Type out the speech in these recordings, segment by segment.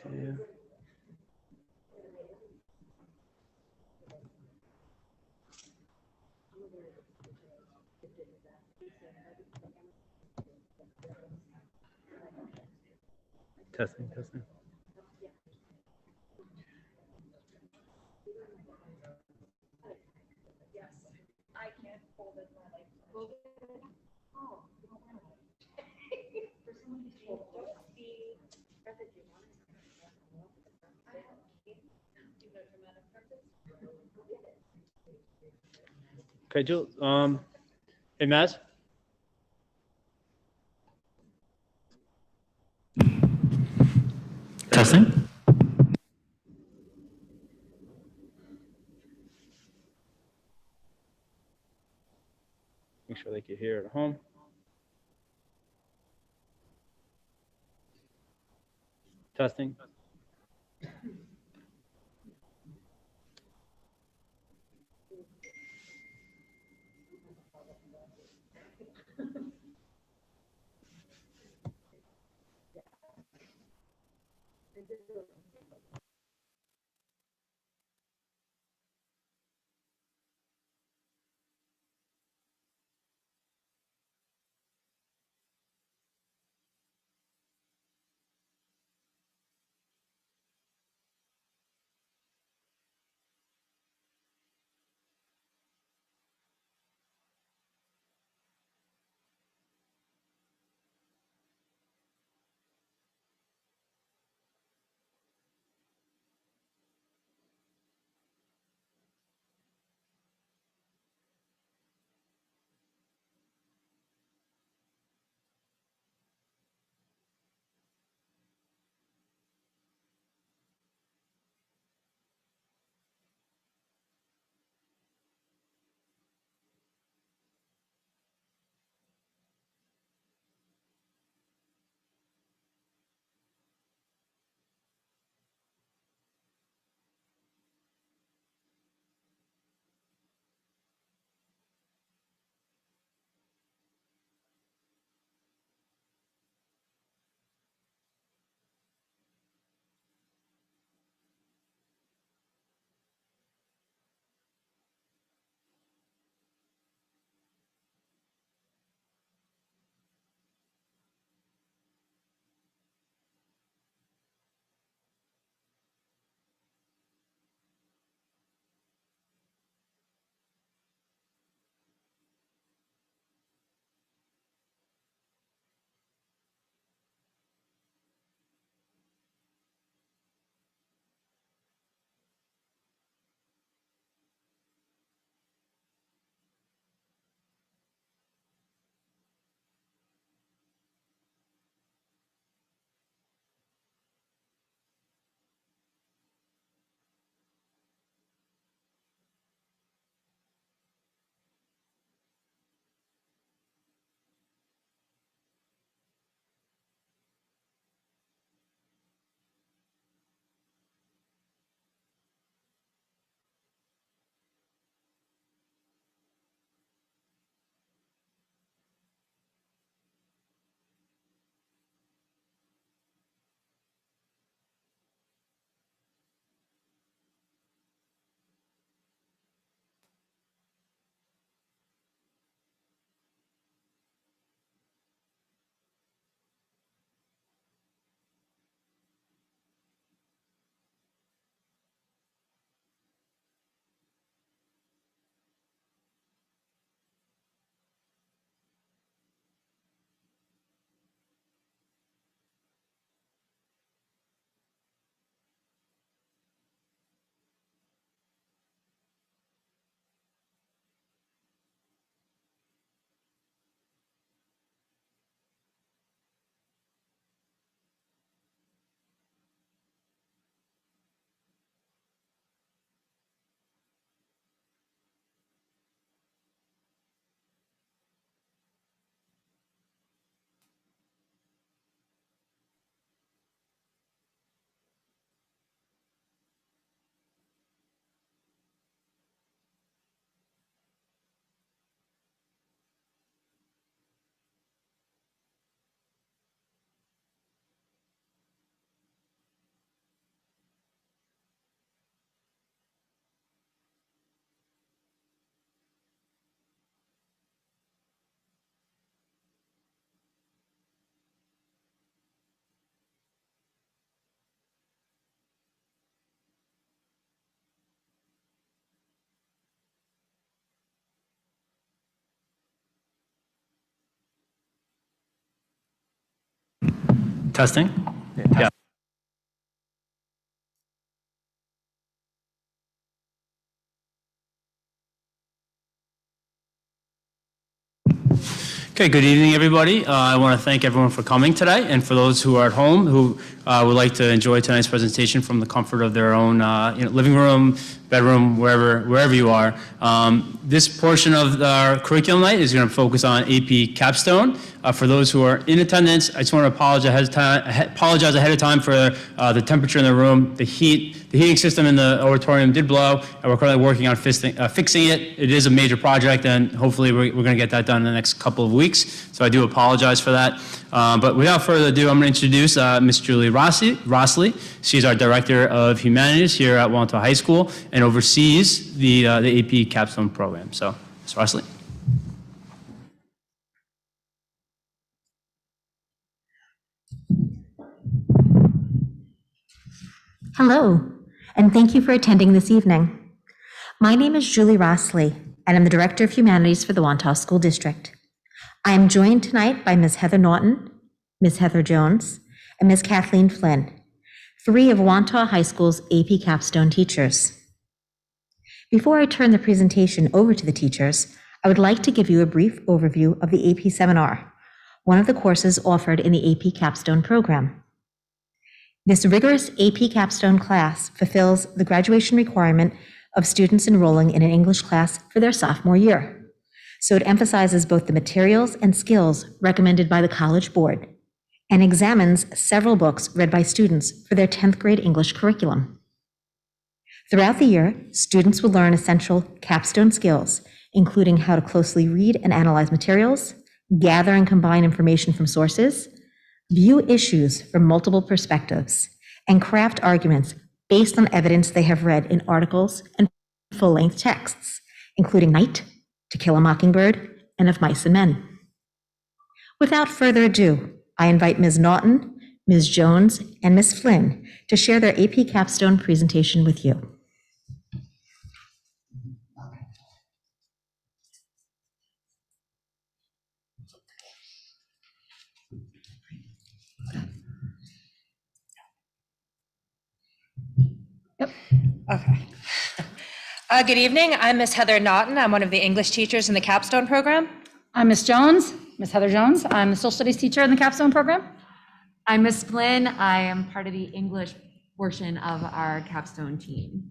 Two. Testing, testing. Okay, Jill. Hey, Maz. Testing. Make sure they can hear at home. Testing. Testing? Yeah. Okay, good evening, everybody. I want to thank everyone for coming today, and for those who are at home who would like to enjoy tonight's presentation from the comfort of their own living room, bedroom, wherever you are. This portion of our curriculum night is going to focus on AP Capstone. For those who are in attendance, I just want to apologize ahead of time for the temperature in the room. The heating system in the auditorium did blow, and we're currently working on fixing it. It is a major project, and hopefully we're going to get that done in the next couple of weeks. So I do apologize for that. But without further ado, I'm going to introduce Ms. Julie Rossley. She's our Director of Humanities here at Wantagh High School and oversees the AP Capstone program. So, Ms. Rossley. Hello, and thank you for attending this evening. My name is Julie Rossley, and I'm the Director of Humanities for the Wantagh School District. I am joined tonight by Ms. Heather Naughton, Ms. Heather Jones, and Ms. Kathleen Flynn, three of Wantagh High School's AP Capstone teachers. Before I turn the presentation over to the teachers, I would like to give you a brief overview of the AP Seminar, one of the courses offered in the AP Capstone program. This rigorous AP Capstone class fulfills the graduation requirement of students enrolling in an English class for their sophomore year. So it emphasizes both the materials and skills recommended by the College Board and examines several books read by students for their 10th grade English curriculum. Throughout the year, students will learn essential capstone skills, including how to closely read and analyze materials, gather and combine information from sources, view issues from multiple perspectives, and craft arguments based on evidence they have read in articles and full-length texts, including Night, To Kill a Mockingbird, and Of Mice and Men. Without further ado, I invite Ms. Naughton, Ms. Jones, and Ms. Flynn to share their AP Capstone presentation with you. Yep. Okay. Good evening. I'm Miss Heather Naughton. I'm one of the English teachers in the Capstone program. I'm Miss Jones, Miss Heather Jones. I'm the social studies teacher in the Capstone program. I'm Miss Flynn. I am part of the English portion of our Capstone team.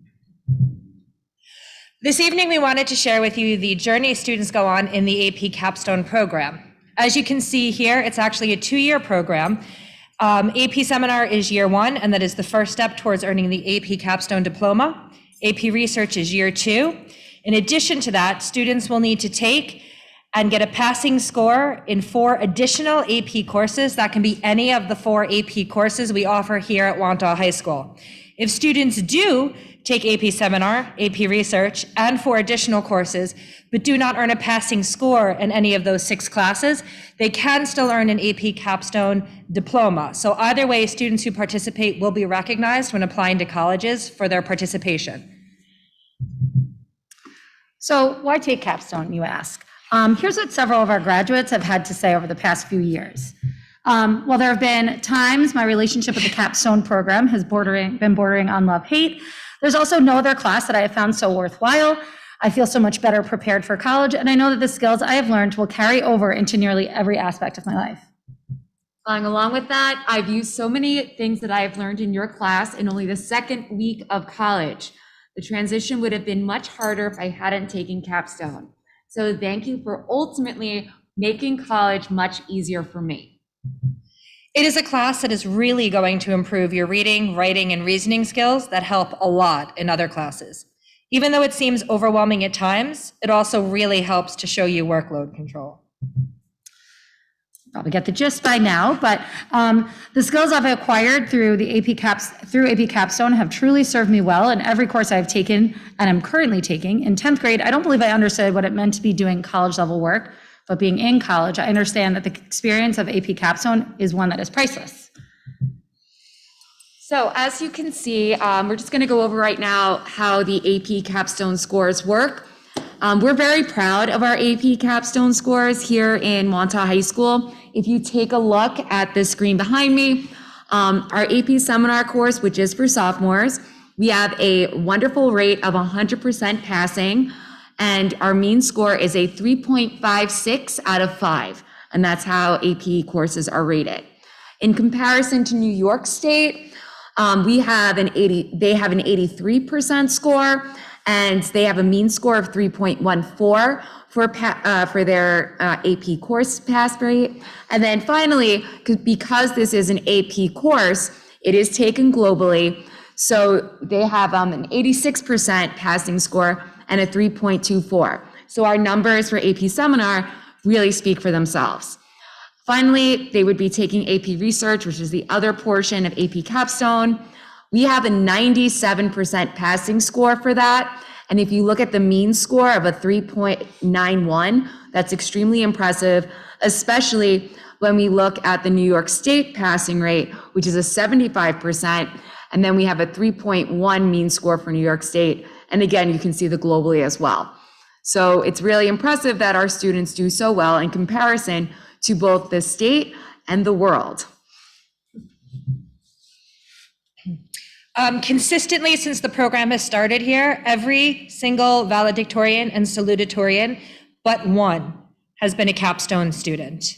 This evening, we wanted to share with you the journey students go on in the AP Capstone program. As you can see here, it's actually a 2-year program. AP Seminar is year 1, and that is the first step towards earning the AP Capstone diploma. AP Research is year 2. In addition to that, students will need to take and get a passing score in 4 additional AP courses. That can be any of the 4 AP courses we offer here at Wantagh High School. If students do take AP Seminar, AP Research, and 4 additional courses, but do not earn a passing score in any of those 6 classes, they can still earn an AP Capstone diploma. So either way, students who participate will be recognized when applying to colleges for their participation. So why take Capstone, you ask? Here's what several of our graduates have had to say over the past few years. Well, there have been times my relationship with the Capstone program has been bordering on love-hate. There's also no other class that I have found so worthwhile. I feel so much better prepared for college, and I know that the skills I have learned will carry over into nearly every aspect of my life. Along with that, I've used so many things that I have learned in your class in only the 2nd week of college. The transition would have been much harder if I hadn't taken Capstone. So thank you for ultimately making college much easier for me. It is a class that is really going to improve your reading, writing, and reasoning skills that help a lot in other classes. Even though it seems overwhelming at times, it also really helps to show you workload control. Probably get the gist by now, but the skills I've acquired through AP Capstone have truly served me well in every course I've taken and I'm currently taking. In 10th grade, I don't believe I understood what it meant to be doing college level work, but being in college, I understand that the experience of AP Capstone is one that is priceless. So as you can see, we're just going to go over right now how the AP Capstone scores work. We're very proud of our AP capstone scores here in Wantagh High School. If you take a look at the screen behind me, our AP seminar course, which is for sophomores, we have a wonderful rate of 100% passing, and our mean score is a 3.56 out of 5, and that's how AP courses are rated. In comparison to New York State, they have an 83% score, and they have a mean score of 3.14 for their AP course pass rate. And then finally, because this is an AP course, it is taken globally. So they have an 86% passing score and a 3.24. So our numbers for AP Seminar really speak for themselves. Finally, they would be taking AP Research, which is the other portion of AP Capstone. We have a 97% passing score for that. And if you look at the mean score of a 3.91, that's extremely impressive, especially when we look at the New York State passing rate, which is a 75%. And then we have a 3.1 mean score for New York State. And again, you can see the globally as well. So it's really impressive that our students do so well in comparison to both the state and the world. Consistently since the program has started here, every single valedictorian and salutatorian but one has been a capstone student.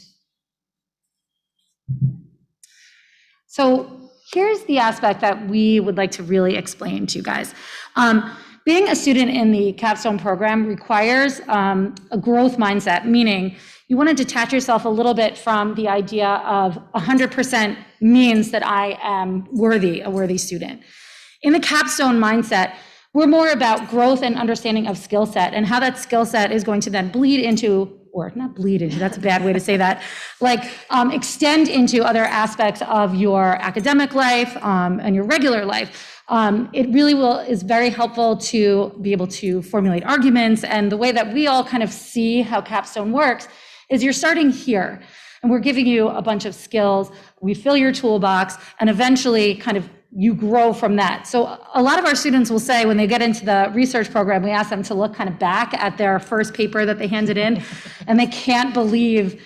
So here's the aspect that we would like to really explain to you guys. Being a student in the capstone program requires a growth mindset, meaning you want to detach yourself a little bit from the idea of 100% means that I am worthy, a worthy student. In the capstone mindset, we're more about growth and understanding of skill set and how that skill set is going to then bleed into, or not bleed into, that's a bad way to say that, like extend into other aspects of your academic life and your regular life. It really is very helpful to be able to formulate arguments, and the way that we all kind of see how capstone works is you're starting here, and we're giving you a bunch of skills, we fill your toolbox, and eventually kind of you grow from that. So a lot of our students will say when they get into the research program, we ask them to look kind of back at their first paper that they handed in, and they can't believe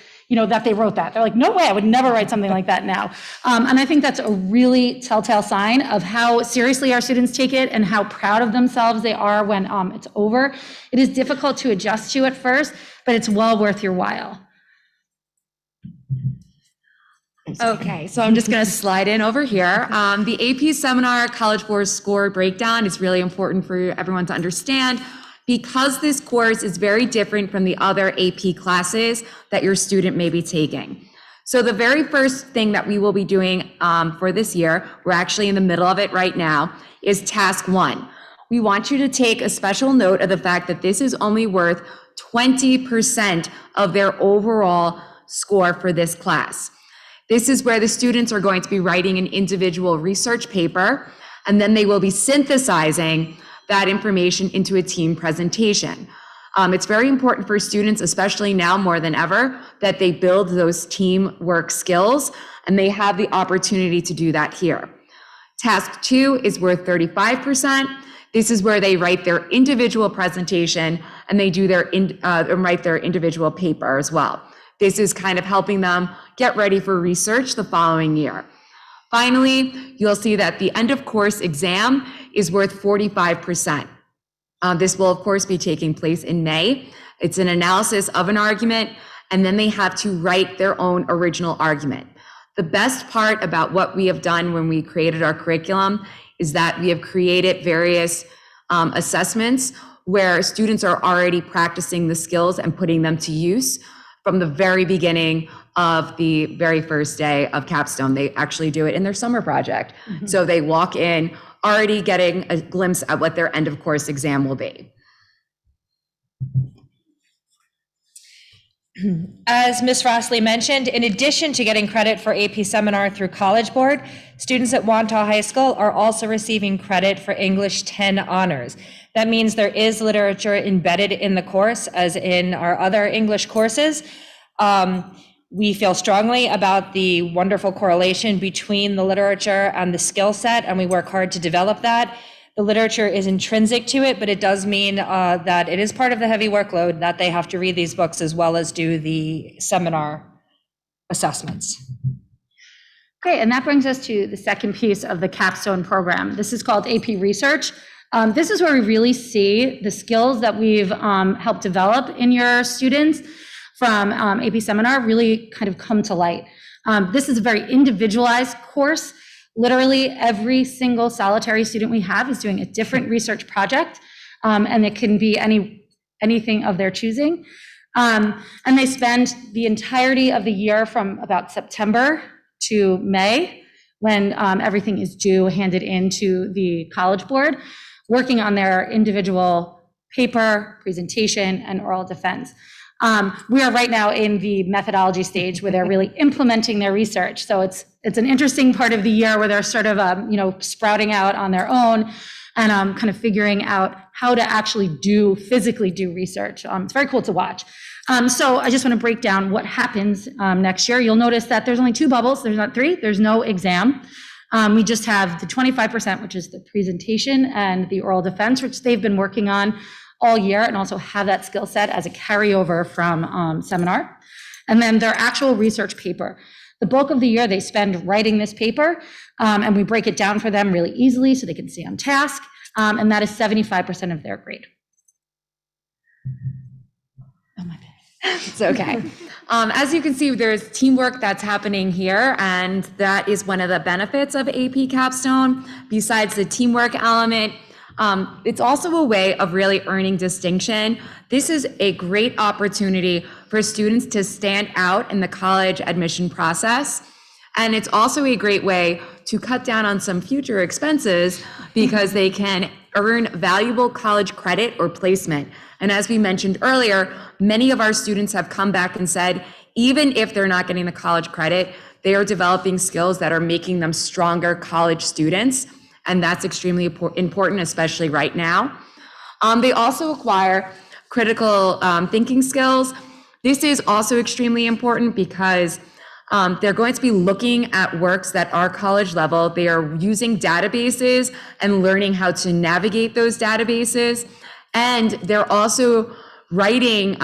that they wrote that. They're like, no way, I would never write something like that now. And I think that's a really telltale sign of how seriously our students take it and how proud of themselves they are when it's over. It is difficult to adjust to at first, but it's well worth your while. Okay, so I'm just going to slide in over here. The AP Seminar College Board score breakdown is really important for everyone to understand, because this course is very different from the other AP classes that your student may be taking. So the very first thing that we will be doing for this year, we're actually in the middle of it right now, is task 1. We want you to take a special note of the fact that this is only worth 20% of their overall score for this class. This is where the students are going to be writing an individual research paper, and then they will be synthesizing that information into a team presentation. It's very important for students, especially now more than ever, that they build those teamwork skills, and they have the opportunity to do that here. Task 2 is worth 35%. This is where they write their individual presentation, and they do write their individual paper as well. This is kind of helping them get ready for research the following year. Finally, you'll see that the end of course exam is worth 45%. This will of course be taking place in May. It's an analysis of an argument, and then they have to write their own original argument. The best part about what we have done when we created our curriculum is that we have created various assessments where students are already practicing the skills and putting them to use from the very beginning of the very first day of capstone. They actually do it in their summer project. Mm-hmm. So they walk in already getting a glimpse at what their end of course exam will be. As Ms. Rossley mentioned, in addition to getting credit for AP Seminar through College Board, students at Wantagh High School are also receiving credit for English 10 honors. That means there is literature embedded in the course, as in our other English courses. We feel strongly about the wonderful correlation between the literature and the skill set, and we work hard to develop that. The literature is intrinsic to it, but it does mean that it is part of the heavy workload that they have to read these books as well as do the seminar assessments. Okay, and that brings us to the second piece of the capstone program. This is called AP Research. This is where we really see the skills that we've helped develop in your students from AP Seminar really kind of come to light. This is a very individualized course. Literally every single solitary student we have is doing a different research project, and it can be anything of their choosing. And they spend the entirety of the year from about September to May, when everything is due, handed into the College Board, working on their individual paper, presentation, and oral defense. We are right now in the methodology stage where they're really implementing their research. So it's an interesting part of the year where they're sort of sprouting out on their own and kind of figuring out how to actually physically do research. It's very cool to watch. So I just want to break down what happens next year. You'll notice that there's only 2 bubbles. There's not 3. There's no exam. We just have the 25%, which is the presentation, and the oral defense, which they've been working on all year, and also have that skill set as a carryover from seminar. And then their actual research paper. The bulk of the year they spend writing this paper, and we break it down for them really easily so they can stay on task, and that is 75% of their grade. Oh, my bad. It's okay. As you can see, there's teamwork that's happening here, and that is one of the benefits of AP Capstone. Besides the teamwork element, it's also a way of really earning distinction. This is a great opportunity for students to stand out in the college admission process. And it's also a great way to cut down on some future expenses because they can earn valuable college credit or placement. And as we mentioned earlier, many of our students have come back and said, even if they're not getting the college credit, they are developing skills that are making them stronger college students. And that's extremely important, especially right now. They also acquire critical thinking skills. This is also extremely important because they're going to be looking at works that are college level. They are using databases and learning how to navigate those databases. And they're also writing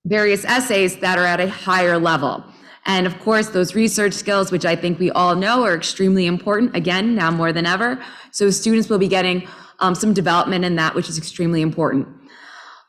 various essays that are at a higher level. And of course, those research skills, which I think we all know are extremely important, again, now more than ever. So students will be getting some development in that, which is extremely important.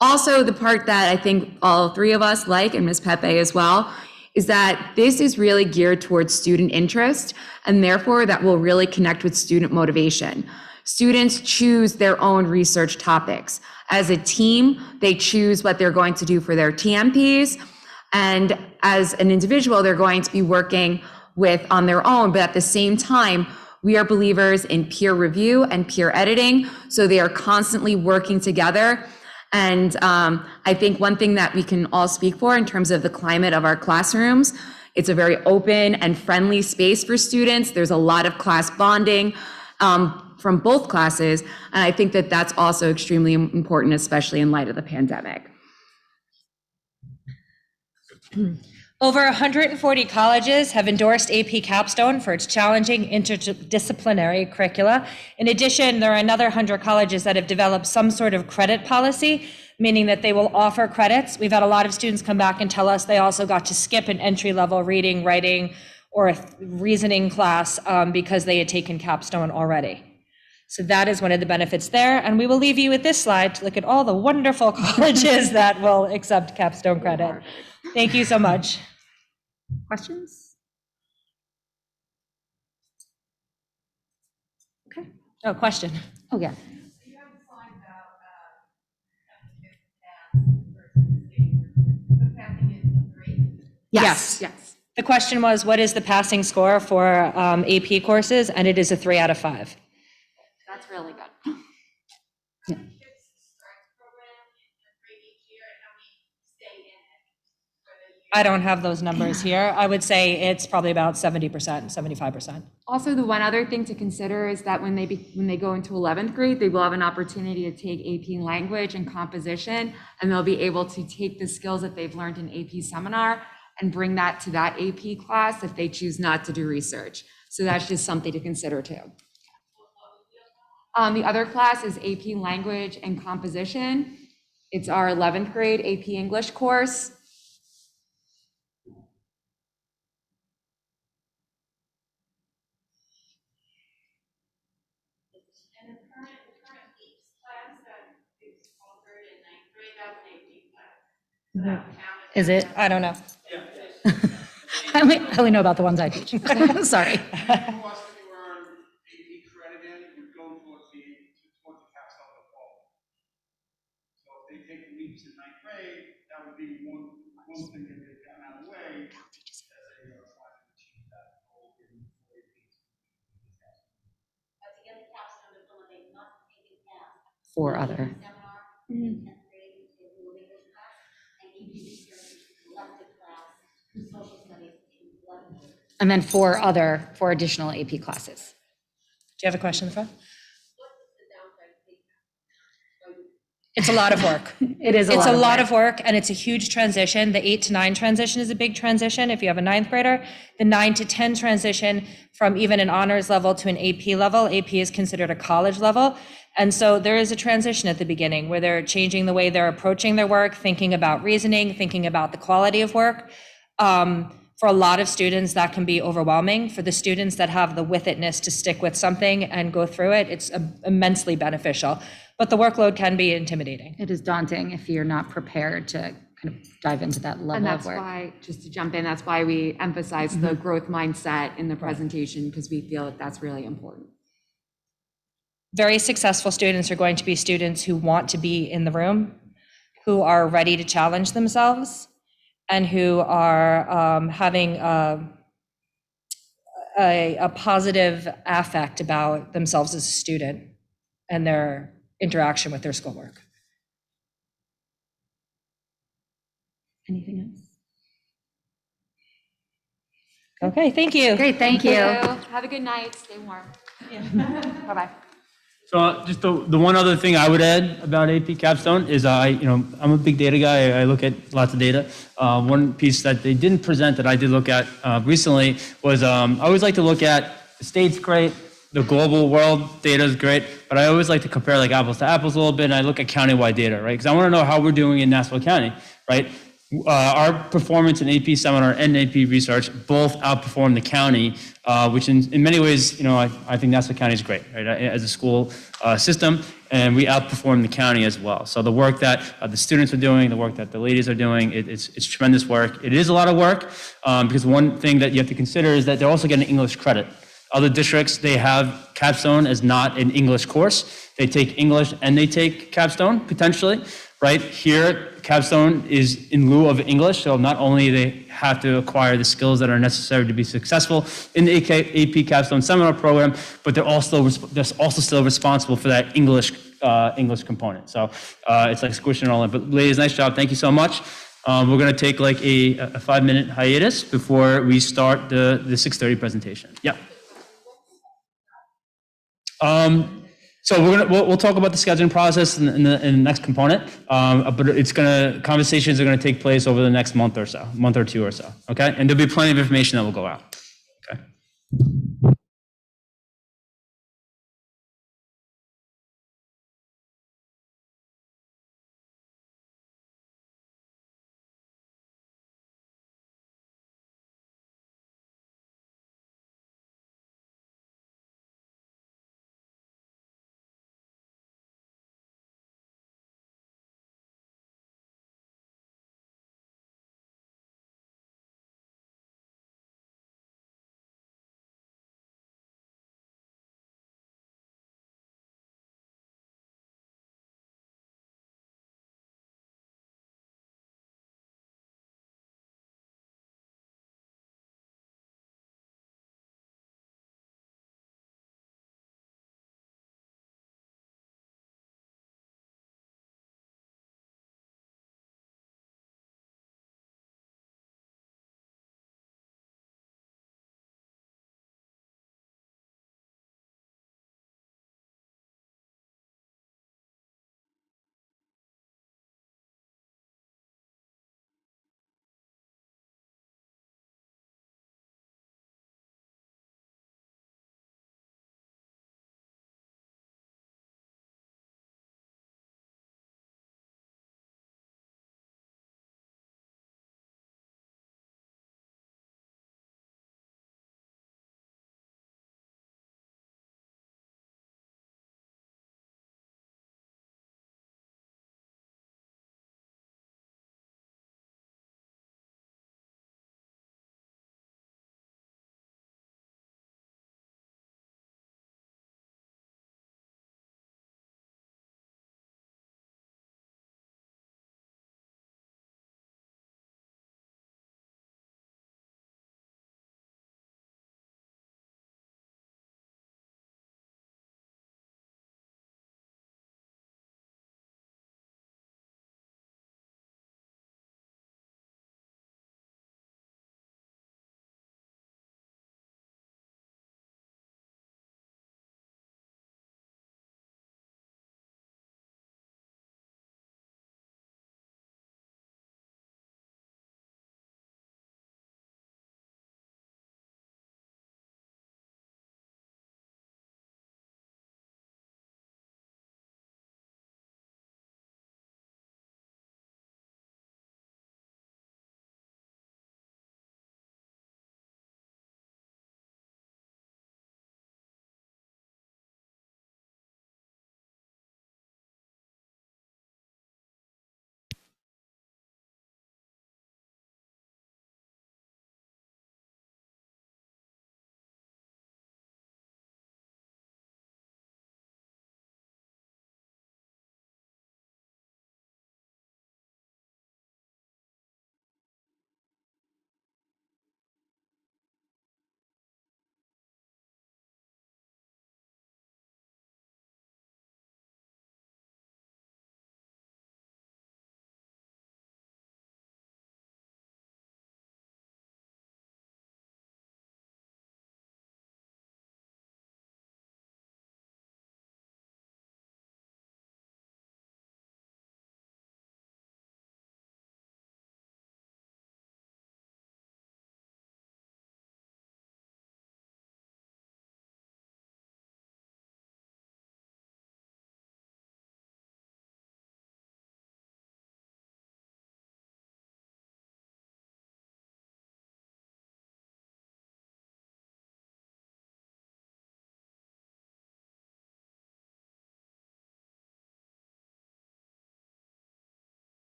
Also, the part that I think all 3 of us like, and Ms. Pepe as well, is that this is really geared towards student interest, and therefore that will really connect with student motivation. Students choose their own research topics. As a team, they choose what they're going to do for their TMPs. And as an individual, they're going to be working on their own, but at the same time, we are believers in peer review and peer editing, so they are constantly working together. And I think one thing that we can all speak for in terms of the climate of our classrooms, it's a very open and friendly space for students. There's a lot of class bonding from both classes, and I think that that's also extremely important, especially in light of the pandemic. Over 140 colleges have endorsed AP Capstone for its challenging interdisciplinary curricula. In addition, there are another 100 colleges that have developed some sort of credit policy, meaning that they will offer credits. We've had a lot of students come back and tell us they also got to skip an entry-level reading, writing, or a reasoning class because they had taken Capstone already. So that is one of the benefits there. And we will leave you with this slide to look at all the wonderful colleges that will accept Capstone credit. Thank you so much. Questions? Okay. Oh, question. Oh, yeah. Yes. Yes. The question was, what is the passing score for AP courses? And it is a 3 out of 5. That's really good. Yeah. I don't have those numbers here. I would say it's probably about 70%, 75%. Also, the one other thing to consider is that when they go into 11th grade, they will have an opportunity to take AP language and composition, and they'll be able to take the skills that they've learned in AP seminar and bring that to that AP class if they choose not to do research. So that's just something to consider too. The other class is AP Language and Composition. It's our 11th grade AP English course. And the current APES class that is offered in ninth grade, that's an AP class. So that would count as- Is it? I don't know. I only know about the ones I teach. Sorry. Cost that you earn AP credit in would go towards the capstone of the fall. So if they take the leaps in ninth grade, that would be one thing that they've gotten out of the way. As they try to achieve that goal in 4 AP. But to get the capstone diploma, they must take a test. 4 other. Seminar in 10th grade, in the English class, and EP research elective class, social studies in 11th grade. And then 4 additional AP classes. Do you have a question, Fred? What's the downside of taking that? It's a lot of work. It is It's a lot work. of work, and it's a huge transition. The 8 to 9 transition is a big transition if you have a ninth grader. The 9 to 10 transition from even an honors level to an AP level. AP is considered a college level. And so there is a transition at the beginning where they're changing the way they're approaching their work, thinking about reasoning, thinking about the quality of work. For a lot of students, that can be overwhelming. For the students that have the with itness to stick with something and go through it, it's immensely beneficial. But the workload can be intimidating. It is daunting if you're not prepared to kind of dive into that And level of that's work. why, just to jump in, that's why we emphasize the growth mindset in the presentation, because we feel that that's really important. Very successful students are going to be students who want to be in the room, who are ready to challenge themselves, and who are having a positive affect about themselves as a student and their interaction with their schoolwork. Anything else? Okay, thank you. Great, thank you. Have a good night, stay warm. Bye-bye. So just the one other thing I would add about AP Capstone is I'm a big data guy. I look at lots of data. One piece that they didn't present that I did look at recently was I always like to look at the state's great, the global world data is great, but I always like to compare like apples to apples a little bit, and I look at countywide data, right? Because I want to know how we're doing in Nassau County, right? Our performance in AP Seminar and AP Research both outperform the county, which in many ways, I think Nassau County is great, right? As a school system, and we outperform the county as well. So the work that the students are doing, the work that the ladies are doing, it's tremendous work. It is a lot of work because one thing that you have to consider is that they're also getting English credit. Other districts, they have Capstone as not an English course. They take English and they take Capstone, potentially, right? Here, Capstone is in lieu of English, so not only they have to acquire the skills that are necessary to be successful in the AP Capstone Seminar Program, but they're also still responsible for that English component. So it's like squishing it all in. But ladies, nice job. Thank you so much. We're going to take like a 5-minute hiatus before we start the 6:30 presentation. Yeah. So we'll talk about the scheduling process in the next component, but conversations are gonna take place over the next month or two or so, okay? And there'll be plenty of information that will go out, okay?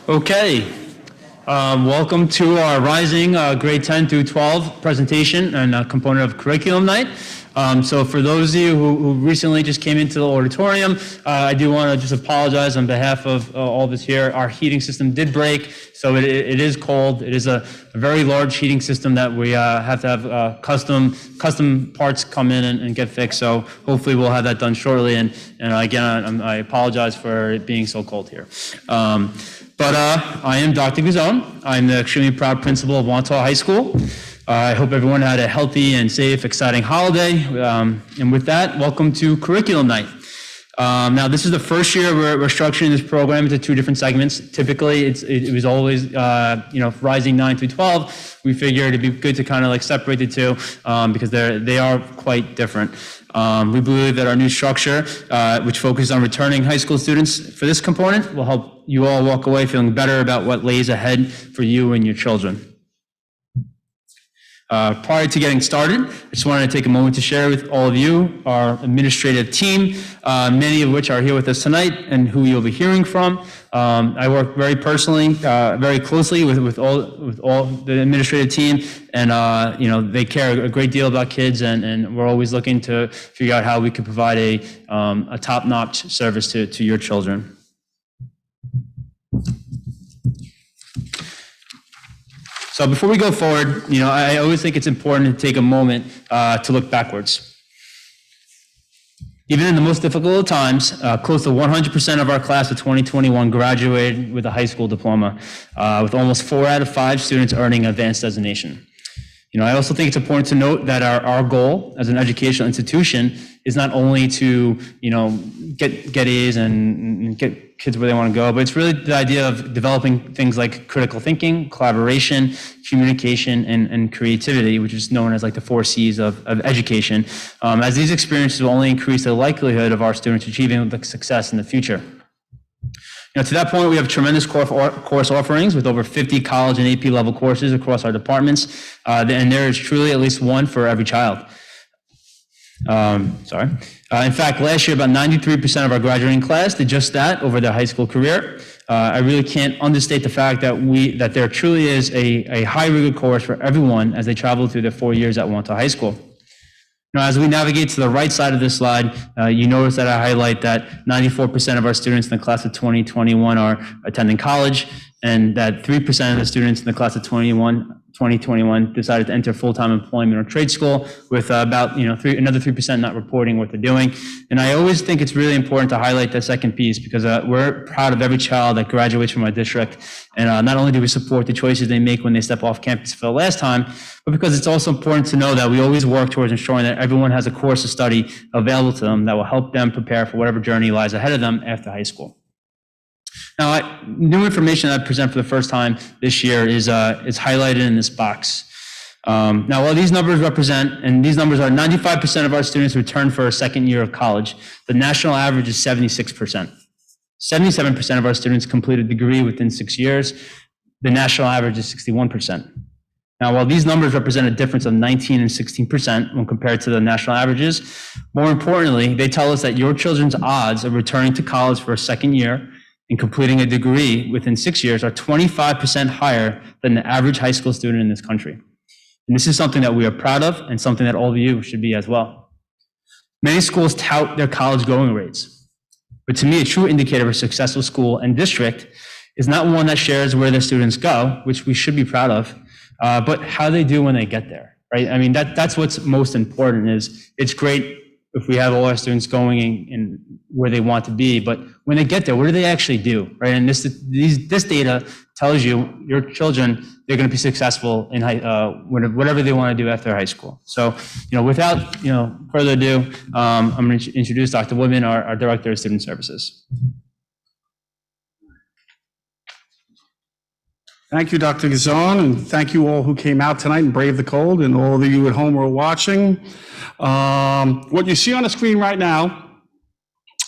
Okay, welcome to our Rising Grade 10 through 12 presentation and a component of Curriculum Night. So for those of you who recently just came into the auditorium, I do want to just apologize on behalf of all of us here. Our heating system did break, so it is cold. It is a very large heating system that we have to have custom parts come in and get fixed. So hopefully we'll have that done shortly. And again, I apologize for it being so cold here. But I am Dr. Guzon. I'm the extremely proud principal of Wantagh High School. I hope everyone had a healthy and safe, exciting holiday. And with that, welcome to Curriculum Night. Now, this is the first year we're structuring this program into two different segments. Typically, it was always, rising 9 through 12. We figured it'd be good to kind of like separate the two because they are quite different. We believe that our new structure, which focuses on returning high school students for this component, will help you all walk away feeling better about what lays ahead for you and your children. Prior to getting started, I just wanted to take a moment to share with all of you our administrative team, many of which are here with us tonight and who you'll be hearing from. I work very personally, very closely with all the administrative team, and they care a great deal about kids, and we're always looking to figure out how we can provide a top-notch service to your children. So before we go forward, I always think it's important to take a moment to look backwards. Even in the most difficult of times, close to 100% of our class of 2021 graduated with a high school diploma, with almost 4 out of 5 students earning advanced designation. I also think it's important to note that our goal as an educational institution is not only to, get A's and get kids where they want to go, but it's really the idea of developing things like critical thinking, collaboration, communication, and creativity, which is known as like the 4 C's of education, as these experiences will only increase the likelihood of our students achieving success in the future. To that point, we have tremendous course offerings with over 50 college and AP level courses across our departments, and there is truly at least one for every child. In fact, last year, about 93% of our graduating class did just that over their high school career. I really can't understate the fact that there truly is a high rigor course for everyone as they travel through their 4 years at Wantagh High School. As we navigate to the right side of this slide, you notice that I highlight that 94% of our students in the class of 2021 are attending college, and that 3% of the students in the class of 2021 decided to enter full-time employment or trade school, with about another 3% not reporting what they're doing. And I always think it's really important to highlight that second piece because we're proud of every child that graduates from our district. And not only do we support the choices they make when they step off campus for the last time, but because it's also important to know that we always work towards ensuring that everyone has a course of study available to them that will help them prepare for whatever journey lies ahead of them after high school. Now, new information that I present for the first time this year is highlighted in this box. Now, while these numbers represent, and these numbers are 95% of our students return for a second year of college, the national average is 76%. 77% of our students complete a degree within 6 years. The national average is 61%. Now, while these numbers represent a difference of 19 and 16% when compared to the national averages, more importantly, they tell us that your children's odds of returning to college for a second year and completing a degree within 6 years are 25% higher than the average high school student in this country. And this is something that we are proud of and something that all of you should be as well. Many schools tout their college going rates, but to me, a true indicator of a successful school and district is not one that shares where their students go, which we should be proud of, but how they do when they get there, right? I mean, that's what's most important. Is it's great if we have all our students going in where they want to be, but when they get there, what do they actually do, right? And this data tells you your children, they're going to be successful in whatever they want to do after high school. So, without further ado, I'm going to introduce Dr. Woodman, our Director of Student Services. Thank you, Dr. Gazon, and thank you all who came out tonight and braved the cold, and all of you at home who are watching. What you see on the screen right now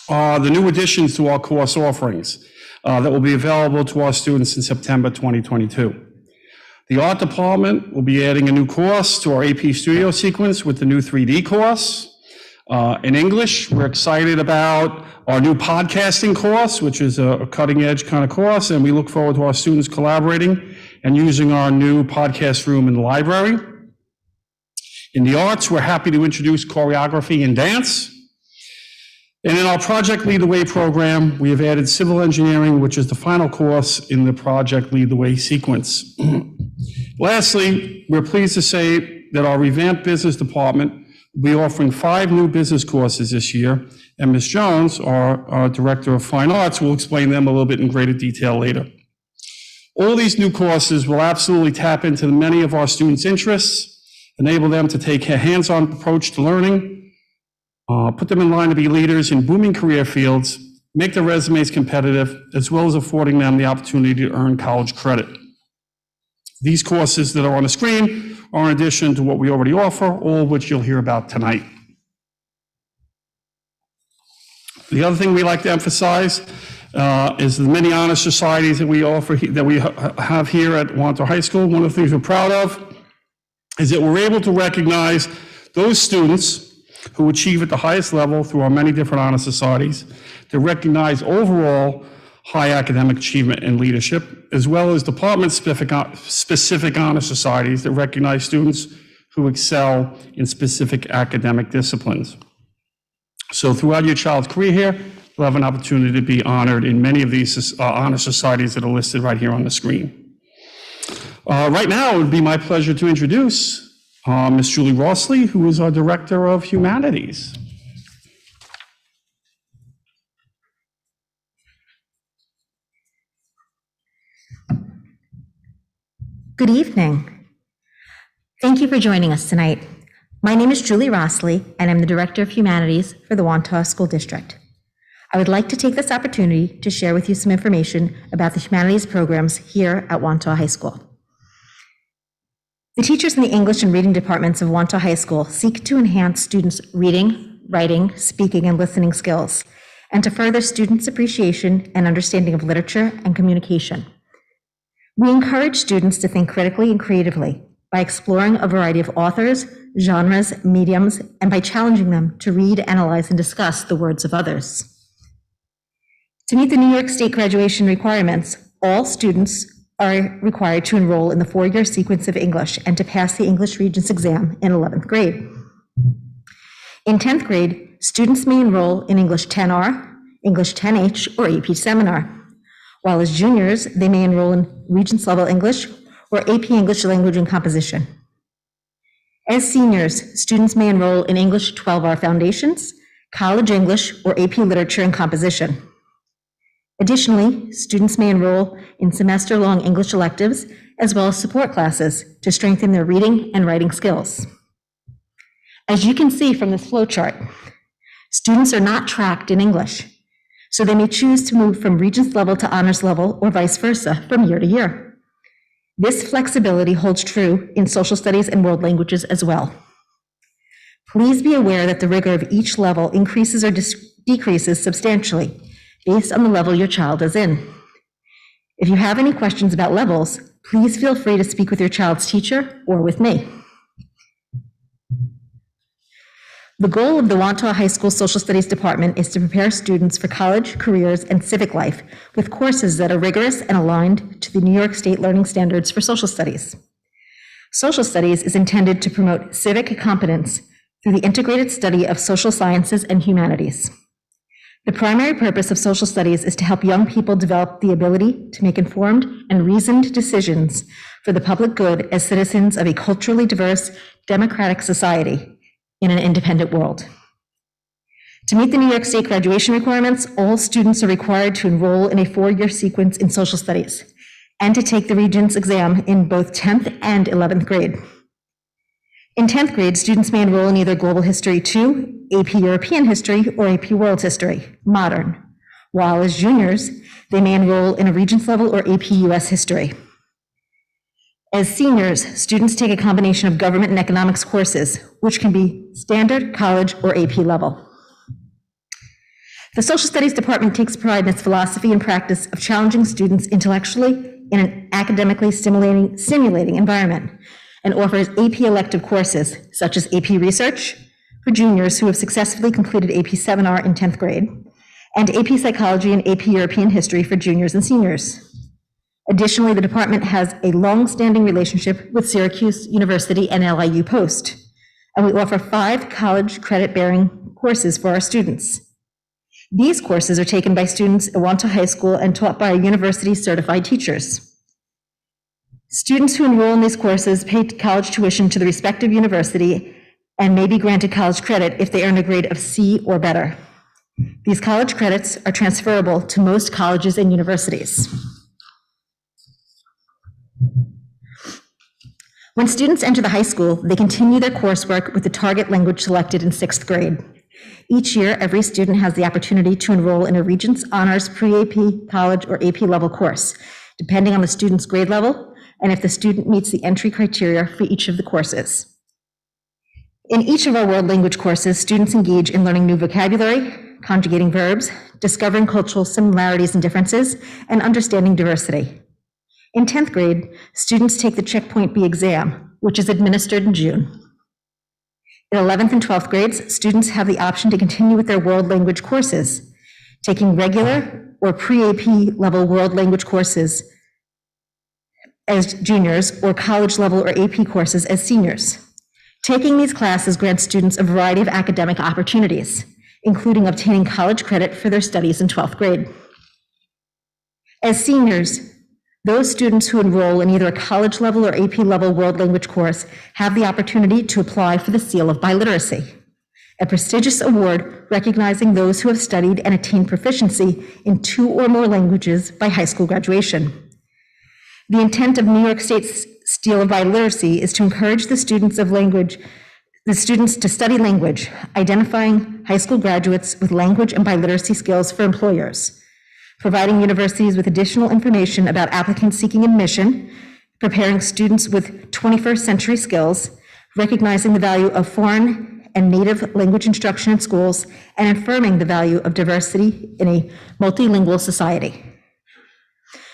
are the new additions to our course offerings that will be available to our students in September 2022. The art department will be adding a new course to our AP Studio sequence with the new 3D course. In English, we're excited about our new podcasting course, which is a cutting-edge kind of course, and we look forward to our students collaborating and using our new podcast room in the library. In the arts, we're happy to introduce choreography and dance. And in our Project Lead the Way program, we have added civil engineering, which is the final course in the Project Lead the Way sequence. Lastly, we're pleased to say that our revamped business department will be offering 5 new business courses this year, and Ms. Jones, our Director of Fine Arts, will explain them a little bit in greater detail later. All these new courses will absolutely tap into many of our students' interests, enable them to take a hands-on approach to learning, put them in line to be leaders in booming career fields, make their resumes competitive, as well as affording them the opportunity to earn college credit. These courses that are on the screen are in addition to what we already offer, all of which you'll hear about tonight. The other thing we like to emphasize is the many honor societies that we offer, that we have here at Wantagh High School. One of the things we're proud of is that we're able to recognize those students who achieve at the highest level through our many different honor societies, to recognize overall high academic achievement and leadership, as well as department-specific honor societies that recognize students who excel in specific academic disciplines. So throughout your child's career here, you'll have an opportunity to be honored in many of these honor societies that are listed right here on the screen. Right now, it would be my pleasure to introduce Ms. Julie Rossley, who is our Director of Humanities. Good evening. Thank you for joining us tonight. My name is Julie Rossley, and I'm the Director of Humanities for the Wantagh School District. I would like to take this opportunity to share with you some information about the humanities programs here at Wantagh High School. The teachers in the English and reading departments of Wantagh High School seek to enhance students' reading, writing, speaking, and listening skills, and to further students' appreciation and understanding of literature and communication. We encourage students to think critically and creatively by exploring a variety of authors, genres, mediums, and by challenging them to read, analyze, and discuss the words of others. To meet the New York State graduation requirements, all students are required to enroll in the 4-year sequence of English and to pass the English Regents exam in 11th grade. In 10th grade, students may enroll in English 10R, English 10H, or AP Seminar, while as juniors, they may enroll in Regents Level English or AP English Language and Composition. As seniors, students may enroll in English 12R Foundations, College English, or AP Literature and Composition. Additionally, students may enroll in semester-long English electives as well as support classes to strengthen their reading and writing skills. As you can see from this flowchart, students are not tracked in English, so they may choose to move from Regents level to honors level or vice versa from year to year. This flexibility holds true in social studies and world languages as well. Please be aware that the rigor of each level increases or decreases substantially based on the level your child is in. If you have any questions about levels, please feel free to speak with your child's teacher or with me. The goal of the Wantagh High School Social Studies Department is to prepare students for college, careers, and civic life with courses that are rigorous and aligned to the New York State Learning Standards for Social Studies. Social Studies is intended to promote civic competence through the integrated study of social sciences and humanities. The primary purpose of social studies is to help young people develop the ability to make informed and reasoned decisions for the public good as citizens of a culturally diverse, democratic society in an independent world. To meet the New York State graduation requirements, all students are required to enroll in a 4-year sequence in social studies and to take the Regents exam in both 10th and 11th grade. In 10th grade, students may enroll in either Global History 2, AP European History, or AP World History, Modern, while as juniors, they may enroll in a Regents level or AP US History. As seniors, students take a combination of government and economics courses, which can be standard, college, or AP level. The Social Studies Department takes pride in its philosophy and practice of challenging students intellectually in an academically stimulating environment, and offers AP elective courses such as AP Research, for juniors who have successfully completed AP Seminar in 10th grade, and AP Psychology and AP European History for juniors and seniors. Additionally, the department has a long-standing relationship with Syracuse University and LIU Post, and we offer 5 college credit-bearing courses for our students. These courses are taken by students at Wantagh High School and taught by university-certified teachers. Students who enroll in these courses pay college tuition to the respective university and may be granted college credit if they earn a grade of C or better. These college credits are transferable to most colleges and universities. When students enter the high school, they continue their coursework with the target language selected in 6th grade. Each year, every student has the opportunity to enroll in a Regents Honors Pre-AP College or AP level course, depending on the student's grade level and if the student meets the entry criteria for each of the courses. In each of our world language courses, students engage in learning new vocabulary, conjugating verbs, discovering cultural similarities and differences, and understanding diversity. In 10th grade, students take the Checkpoint B exam, which is administered in June. In 11th and 12th grades, students have the option to continue with their world language courses, taking regular or pre-AP level world language courses as juniors or college level or AP courses as seniors. Taking these classes grants students a variety of academic opportunities, including obtaining college credit for their studies in 12th grade. As seniors, those students who enroll in either a college level or AP level world language course have the opportunity to apply for the Seal of Biliteracy, a prestigious award recognizing those who have studied and attained proficiency in 2 or more languages by high school graduation. The intent of New York State's Seal of Biliteracy is to encourage the students to study language, identifying high school graduates with language and biliteracy skills for employers, providing universities with additional information about applicants seeking admission, preparing students with 21st century skills, recognizing the value of foreign and native language instruction in schools, and affirming the value of diversity in a multilingual society.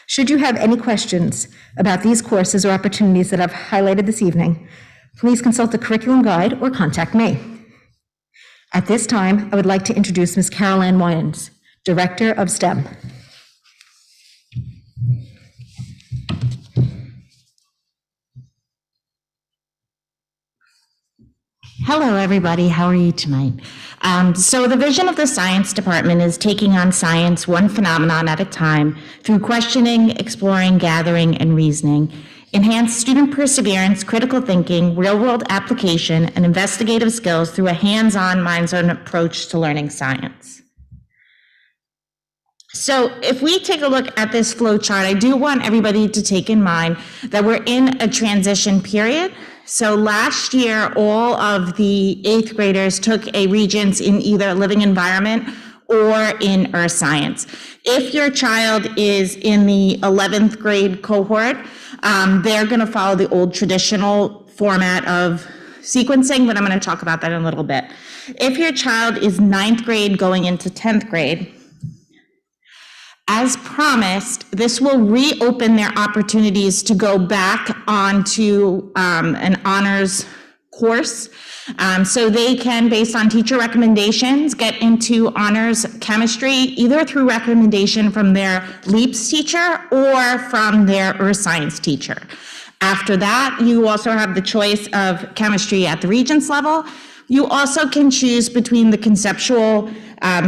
Should you have any questions about these courses or opportunities that I've highlighted this evening, please consult the curriculum guide or contact me. At this time, I would like to introduce Ms. Carol Ann Winans, Director of STEM. Hello, everybody. How are you tonight? So the vision of the science department is taking on science one phenomenon at a time through questioning, exploring, gathering, and reasoning, enhance student perseverance, critical thinking, real-world application, and investigative skills through a hands-on, minds-on approach to learning science. So if we take a look at this flow chart, I do want everybody to take in mind that we're in a transition period. So last year, all of the 8th graders took a Regents in either living environment or in earth science. If your child is in the 11th grade cohort, they're going to follow the old traditional format of sequencing, but I'm going to talk about that in a little bit. If your child is 9th grade going into 10th grade, as promised, this will reopen their opportunities to go back onto an honors course. So they can, based on teacher recommendations, get into honors chemistry, either through recommendation from their LEAPS teacher or from their earth science teacher. After that, you also have the choice of chemistry at the Regents level. You also can choose between the conceptual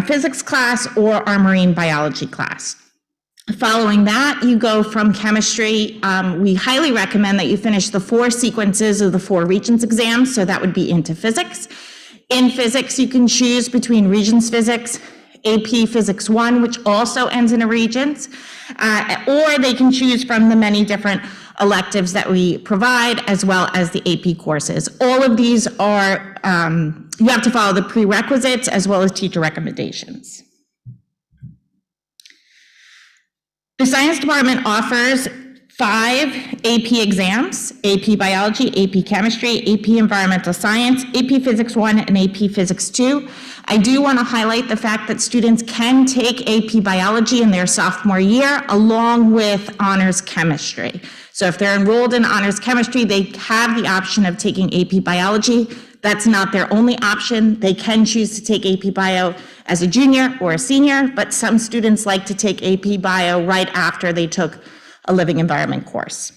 physics class or our marine biology class. Following that, you go from chemistry. We highly recommend that you finish the 4 sequences of the 4 Regents exams, so that would be into physics. In physics, you can choose between Regents Physics, AP Physics 1, which also ends in a Regents, or they can choose from the many different electives that we provide, as well as the AP courses. All of these are, you have to follow the prerequisites as well as teacher recommendations. The science department offers 5 AP exams: AP Biology, AP Chemistry, AP Environmental Science, AP Physics 1, and AP Physics 2. I do want to highlight the fact that students can take AP Biology in their sophomore year along with honors chemistry. So if they're enrolled in honors chemistry, they have the option of taking AP Biology That's not their only option. They can choose to take AP Bio as a junior or a senior, but some students like to take AP Bio right after they took a living environment course.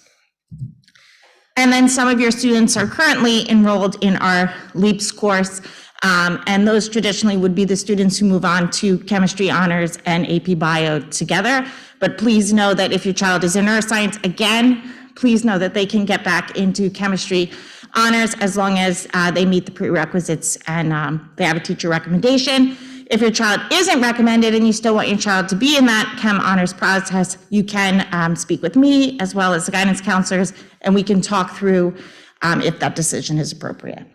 And then some of your students are currently enrolled in our LEAPS course, and those traditionally would be the students who move on to chemistry honors and AP Bio together. But please know that if your child is in neuroscience, again, please know that they can get back into chemistry honors as long as they meet the prerequisites and they have a teacher recommendation. If your child isn't recommended and you still want your child to be in that chem honors process, you can speak with me as well as the guidance counselors, and we can talk through if that decision is appropriate.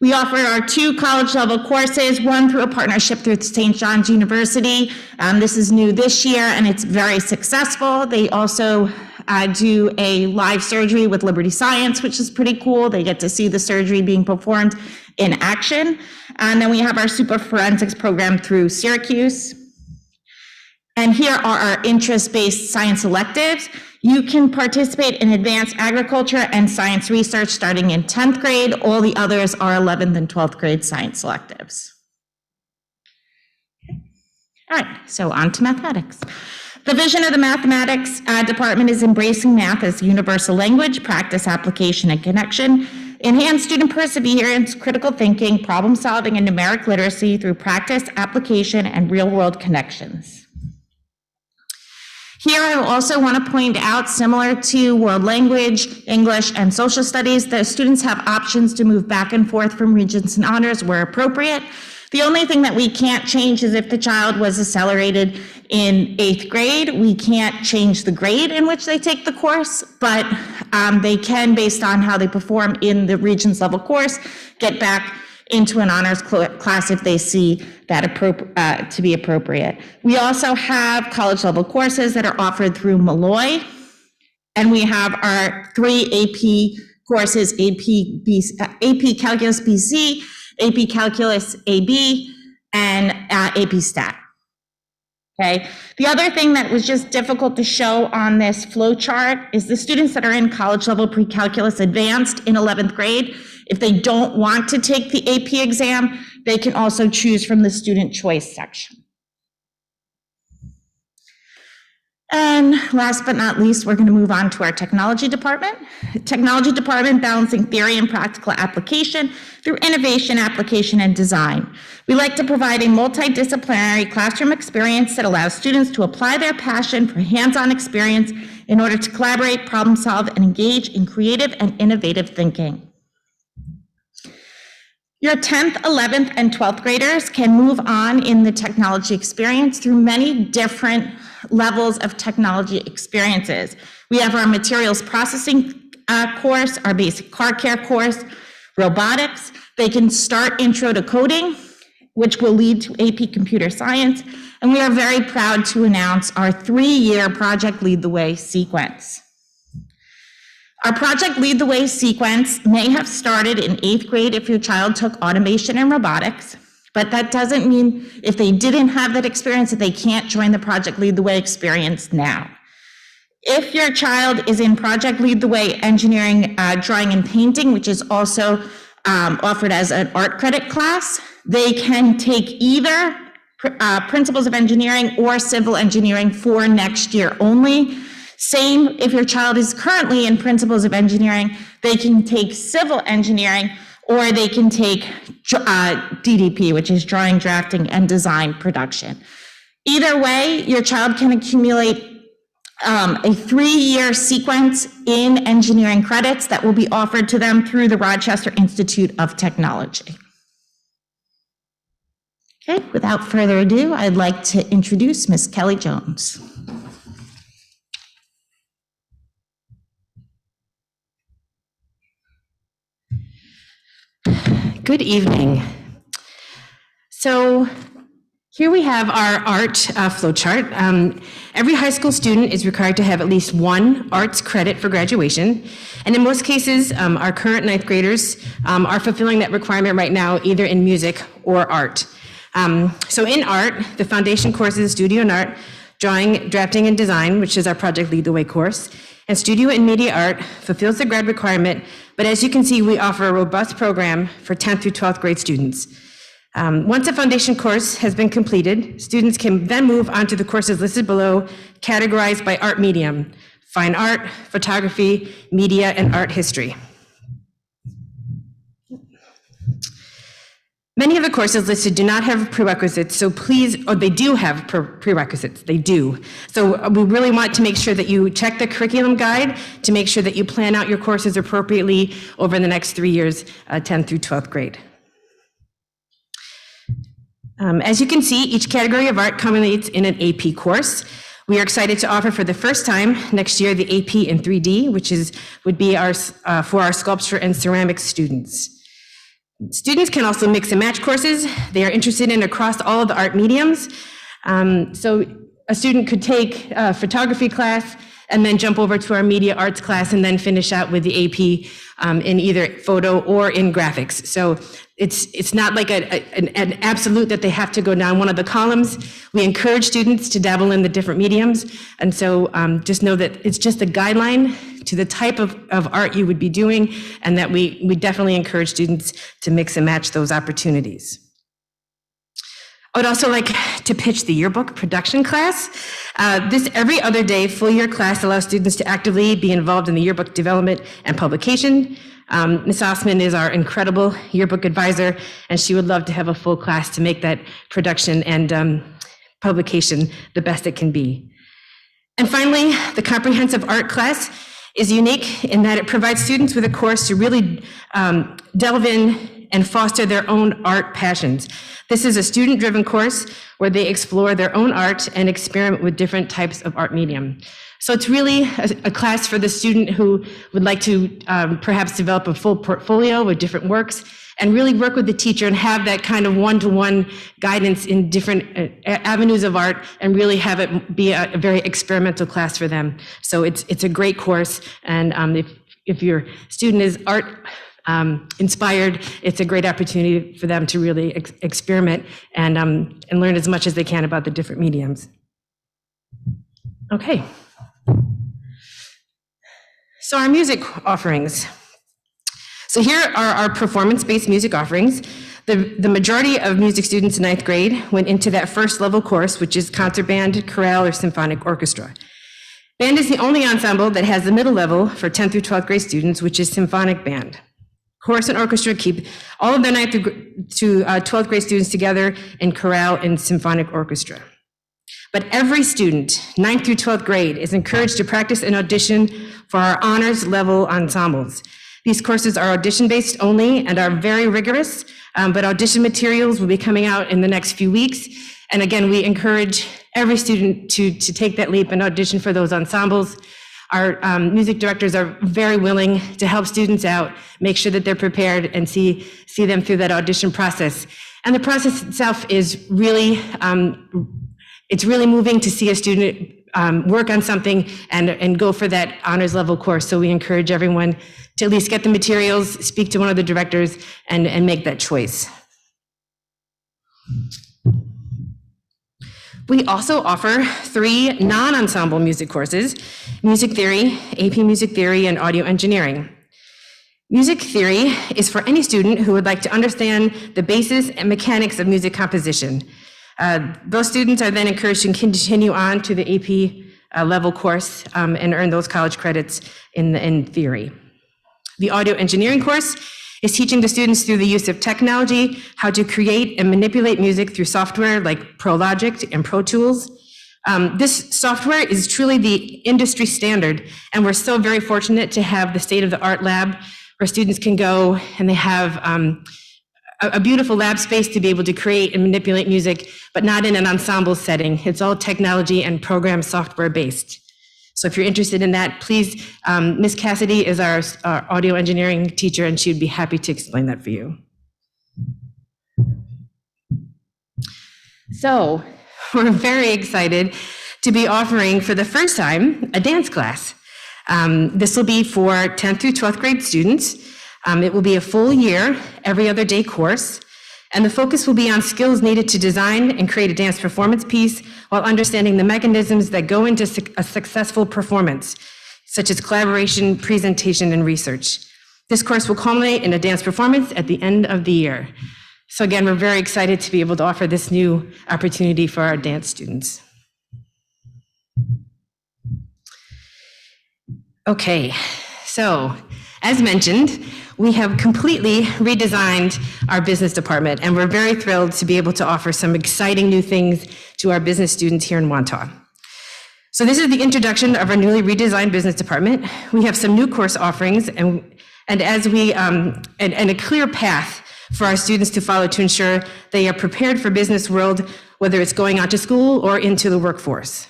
We offer our 2 college-level courses, one through a partnership through St. John's University. This is new this year, and it's very successful. They also do a live surgery with Liberty Science, which is pretty cool. They get to see the surgery being performed in action. And then we have our super forensics program through Syracuse. And here are our interest-based science electives. You can participate in advanced agriculture and science research starting in 10th grade. All the others are 11th and 12th grade science electives. All right, so on to mathematics. The vision of the mathematics department is embracing math as a universal language, practice, application, and connection. Enhance student perseverance, critical thinking, problem solving, and numeric literacy through practice, application, and real-world connections. Here, I also want to point out, similar to world language, English, and social studies, the students have options to move back and forth from Regents and honors where appropriate. The only thing that we can't change is if the child was accelerated in 8th grade, we can't change the grade in which they take the course, but they can, based on how they perform in the Regents level course, get back into an honors class if they see that to be appropriate. We also have college level courses that are offered through Malloy, and we have our 3 AP courses, AP Calculus BC, AP Calculus AB, and AP Stat. Okay. The other thing that was just difficult to show on this flow chart is the students that are in college level pre-calculus advanced in 11th grade. If they don't want to take the AP exam, they can also choose from the student choice section. And last but not least, we're going to move on to our technology department. Technology department balancing theory and practical application through innovation, application, and design. We like to provide a multidisciplinary classroom experience that allows students to apply their passion for hands-on experience in order to collaborate, problem solve, and engage in creative and innovative thinking. Your 10th, 11th, and 12th graders can move on in the technology experience through many different levels of technology experiences. We have our materials processing course, our basic car care course, robotics. They can start intro to coding, which will lead to AP computer science. And we are very proud to announce our 3-year Project Lead the Way sequence. Our Project Lead the Way sequence may have started in 8th grade if your child took automation and robotics, but that doesn't mean if they didn't have that experience that they can't join the Project Lead the Way experience now. If your child is in Project Lead the Way engineering, drawing, and painting, which is also offered as an art credit class, they can take either Principles of Engineering or Civil Engineering for next year only. Same if your child is currently in Principles of Engineering, they can take Civil Engineering, or they can take DDP, which is Drawing, Drafting, and Design Production. Either way, your child can accumulate a 3-year sequence in engineering credits that will be offered to them through the Rochester Institute of Technology. Okay, without further ado, I'd like to introduce Ms. Kelly Jones. Good evening. So here we have our art flowchart. Every high school student is required to have at least 1 arts credit for graduation. And in most cases, our current 9th graders are fulfilling that requirement right now, either in music or art. So in art, the foundation courses, Studio and Art, Drawing, Drafting, and Design, which is our Project Lead the Way course, and studio and media art fulfills the grad requirement, but as you can see, we offer a robust program for 10th through 12th grade students. Once a foundation course has been completed, students can then move on to the courses listed below, categorized by art medium: fine art, photography, media, and art history. Many of the courses listed do not have prerequisites, so please, or they do have prerequisites, they do. So we really want to make sure that you check the curriculum guide to make sure that you plan out your courses appropriately over the next 3 years, 10th through 12th grade. As you can see, each category of art culminates in an AP course. We are excited to offer for the first time next year the AP in 3D, which would be for our sculpture and ceramics students. Students can also mix and match courses. They are interested in across all of the art mediums. So a student could take a photography class and then jump over to our media arts class and then finish out with the AP in either photo or in graphics. So it's not like an absolute that they have to go down one of the columns. We encourage students to dabble in the different mediums. And so just know that it's just a guideline to the type of art you would be doing, and that we definitely encourage students to mix and match those opportunities. I would also like to pitch the yearbook production class. This every other day full year class allows students to actively be involved in the yearbook development and publication. Ms. Osman is our incredible yearbook advisor, and she would love to have a full class to make that production and publication the best it can be. And finally, the comprehensive art class is unique in that it provides students with a course to really delve in and foster their own art passions. This is a student-driven course where they explore their own art and experiment with different types of art medium. So it's really a class for the student who would like to perhaps develop a full portfolio with different works and really work with the teacher and have that kind of one-to-one guidance in different avenues of art and really have it be a very experimental class for them. So it's a great course, and if your student is art inspired, it's a great opportunity for them to really experiment and learn as much as they can about the different mediums. Okay. So our music offerings. So here are our performance-based music offerings. The majority of music students in 9th grade went into that first level course, which is concert band, chorale, or symphonic orchestra. Band is the only ensemble that has the middle level for 10th through 12th grade students, which is symphonic band. Chorus and orchestra keep all of their 9th to 12th grade students together in chorale and symphonic orchestra. But every student, 9th through 12th grade, is encouraged to practice and audition for our honors level ensembles. These courses are audition-based only and are very rigorous, but audition materials will be coming out in the next few weeks. And again, we encourage every student to take that leap and audition for those ensembles. Our music directors are very willing to help students out, make sure that they're prepared, and see them through that audition process. And the process itself is really, it's really moving to see a student work on something and go for that honors level course. So we encourage everyone to at least get the materials, speak to one of the directors, and make that choice. We also offer 3 non-ensemble music courses: music theory, AP music theory, and audio engineering. Music theory is for any student who would like to understand the basis and mechanics of music composition. Those students are then encouraged to continue on to the AP level course and earn those college credits in theory. The audio engineering course is teaching the students through the use of technology how to create and manipulate music through software like Logic and Pro Tools. This software is truly the industry standard, and we're so very fortunate to have the state-of-the-art lab where students can go and they have a beautiful lab space to be able to create and manipulate music, but not in an ensemble setting. It's all technology and program software based. So if you're interested in that, please, Ms. Cassidy is our audio engineering teacher, and she would be happy to explain that for you. So we're very excited to be offering for the first time a dance class. This will be for 10th through 12th grade students. It will be a full year, every other day course, and the focus will be on skills needed to design and create a dance performance piece while understanding the mechanisms that go into a successful performance. such as collaboration, presentation, and research. This course will culminate in a dance performance at the end of the year. So again, we're very excited to be able to offer this new opportunity for our dance students. Okay, so as mentioned, we have completely redesigned our business department, and we're very thrilled to be able to offer some exciting new things to our business students here in Wantagh. So this is the introduction of our newly redesigned business department. We have some new course offerings and a clear path for our students to follow to ensure they are prepared for business world, whether it's going out to school or into the workforce.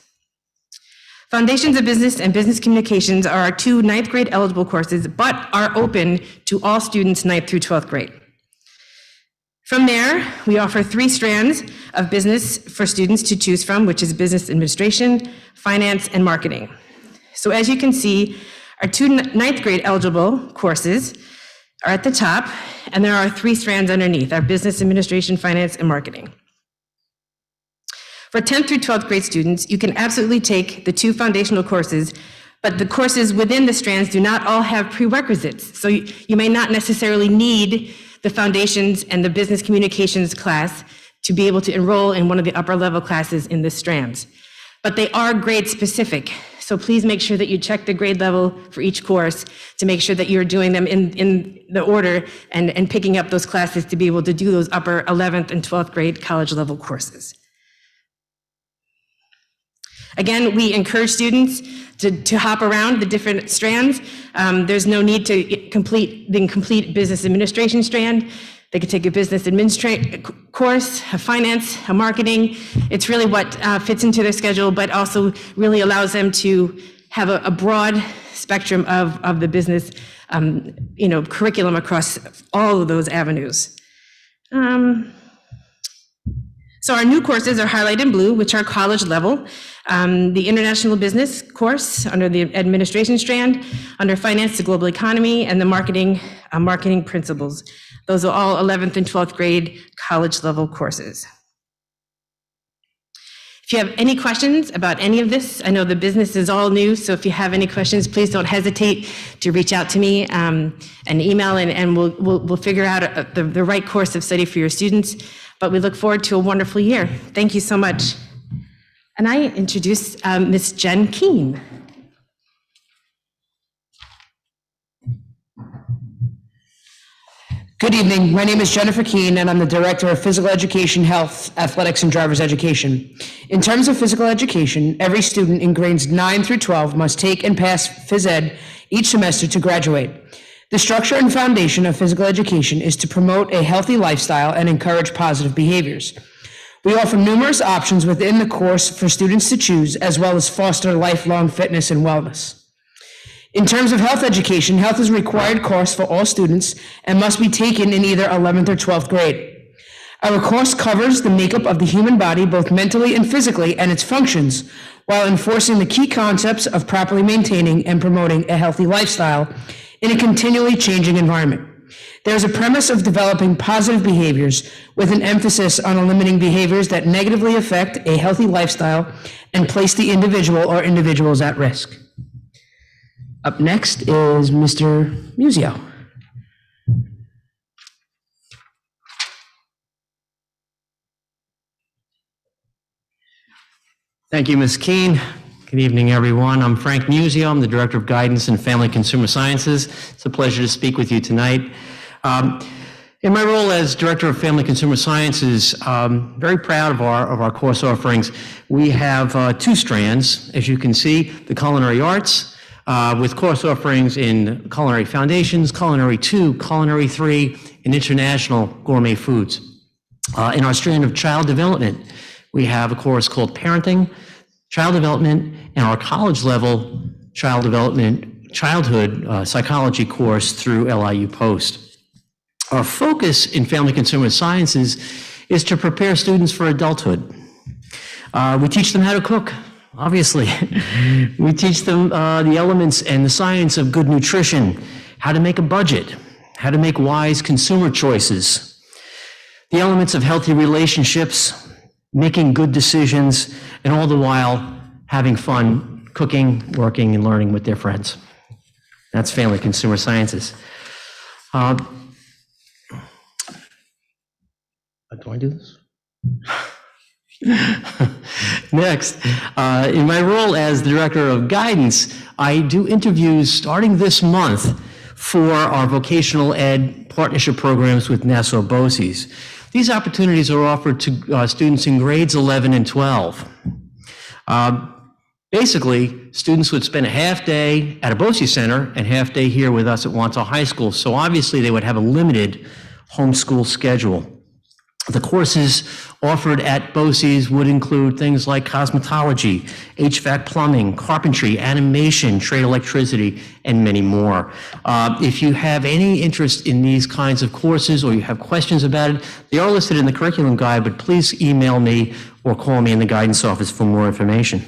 Foundations of Business and Business Communications are our 2 ninth grade eligible courses, but are open to all students 9th through 12th grade. From there, we offer 3 strands of business for students to choose from, which is business administration, finance, and marketing. So as you can see, our 2 ninth grade eligible courses are at the top, and there are 3 strands underneath, our business administration, finance, and marketing. For 10th through 12th grade students, you can absolutely take the 2 foundational courses, but the courses within the strands do not all have prerequisites. So you may not necessarily need the foundations and the business communications class to be able to enroll in one of the upper level classes in the strands. But they are grade specific. So please make sure that you check the grade level for each course to make sure that you're doing them in the order and picking up those classes to be able to do those upper 11th and 12th grade college level courses. Again, we encourage students to hop around the different strands. There's no need to complete the complete business administration strand. They could take a business administration course, a finance, a marketing. It's really what fits into their schedule, but also really allows them to have a broad spectrum of the business, curriculum across all of those avenues. So our new courses are highlighted in blue, which are college level. The International Business course under the Administration strand, under Finance to Global Economy, and the Marketing Principles. Those are all 11th and 12th grade college level courses. If you have any questions about any of this, I know the business is all new, so if you have any questions, please don't hesitate to reach out to me and email, and we'll figure out the right course of study for your students. But we look forward to a wonderful year. Thank you so much. And I introduce Ms. Jen Keene. Good evening. My name is Jennifer Keene, and I'm the Director of Physical Education, Health, Athletics, and Driver's Education. In terms of physical education, every student in grades 9 through 12 must take and pass phys ed each semester to graduate. The structure and foundation of physical education is to promote a healthy lifestyle and encourage positive behaviors. We offer numerous options within the course for students to choose, as well as foster lifelong fitness and wellness. In terms of health education, health is a required course for all students and must be taken in either 11th or 12th grade. Our course covers the makeup of the human body, both mentally and physically, and its functions, while enforcing the key concepts of properly maintaining and promoting a healthy lifestyle in a continually changing environment. There's a premise of developing positive behaviors with an emphasis on eliminating behaviors that negatively affect a healthy lifestyle and place the individual or individuals at risk. Up next is Mr. Musio. Thank you, Ms. Keene. Good evening, everyone. I'm Frank Musio. I'm the Director of Guidance in Family Consumer Sciences. It's a pleasure to speak with you tonight. In my role as Director of Family Consumer Sciences, very proud of our course offerings. We have 2 strands, as you can see, the Culinary Arts, with course offerings in Culinary Foundations, Culinary 2, Culinary 3, and International Gourmet Foods. In our strand of Child Development, we have a course called Parenting, Child Development, and our college level Child Development, Childhood Psychology course through LIU Post. Our focus in Family Consumer Sciences is to prepare students for adulthood. We teach them how to cook, obviously. We teach them the elements and the science of good nutrition, how to make a budget, how to make wise consumer choices, the elements of healthy relationships, making good decisions, and all the while having fun cooking, working, and learning with their friends. That's Family Consumer Sciences. Do I do this? Next, in my role as the Director of Guidance, I do interviews starting this month for our vocational ed partnership programs with Nassau BOCES. These opportunities are offered to students in grades 11 and 12. Basically, students would spend a half day at a BOCES center and half day here with us at Wantagh High School. So obviously they would have a limited homeschool schedule. The courses offered at BOCES would include things like cosmetology, HVAC plumbing, carpentry, animation, trade electricity, and many more. If you have any interest in these kinds of courses or you have questions about it, they are listed in the curriculum guide, but please email me or call me in the guidance office for more information.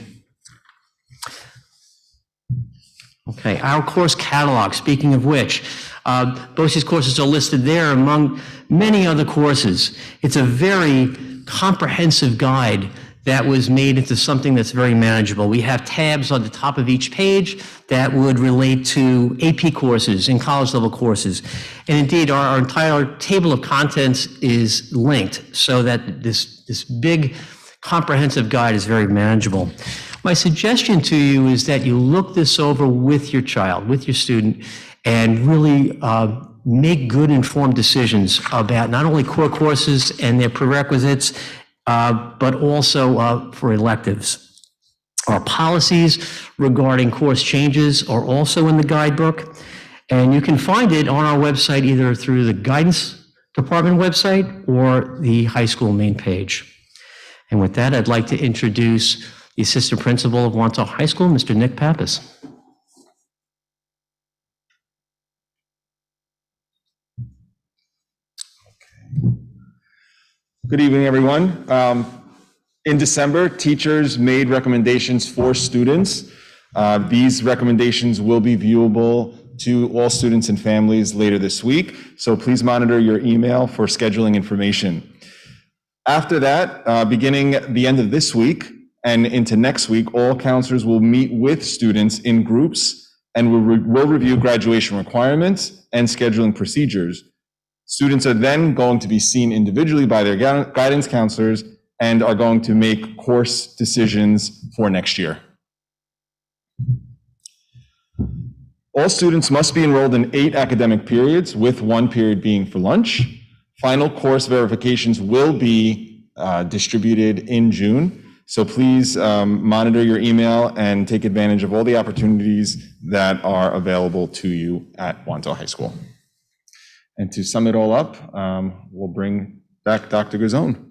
Okay, our course catalog, speaking of which, BOCES courses are listed there among many other courses. It's a very comprehensive guide that was made into something that's very manageable. We have tabs on the top of each page that would relate to AP courses and college level courses. And indeed, our entire table of contents is linked so that this big comprehensive guide is very manageable. My suggestion to you is that you look this over with your child, with your student, and really make good informed decisions about not only core courses and their prerequisites, but also for electives. Our policies regarding course changes are also in the guidebook, and you can find it on our website either through the guidance department website or the high school main page. And with that, I'd like to introduce the assistant principal of Wantagh High School, Mr. Nick Pappas. Good evening, everyone. In December, teachers made recommendations for students. These recommendations will be viewable to all students and families later this week, so please monitor your email for scheduling information. After that, beginning the end of this week and into next week, all counselors will meet with students in groups and will review graduation requirements and scheduling procedures. Students are then going to be seen individually by their guidance counselors and are going to make course decisions for next year. All students must be enrolled in 8 academic periods, with 1 period being for lunch. Final course verifications will be distributed in June, so please monitor your email and take advantage of all the opportunities that are available to you at Wantagh High School. And to sum it all up, we'll bring back Dr. Gazzone.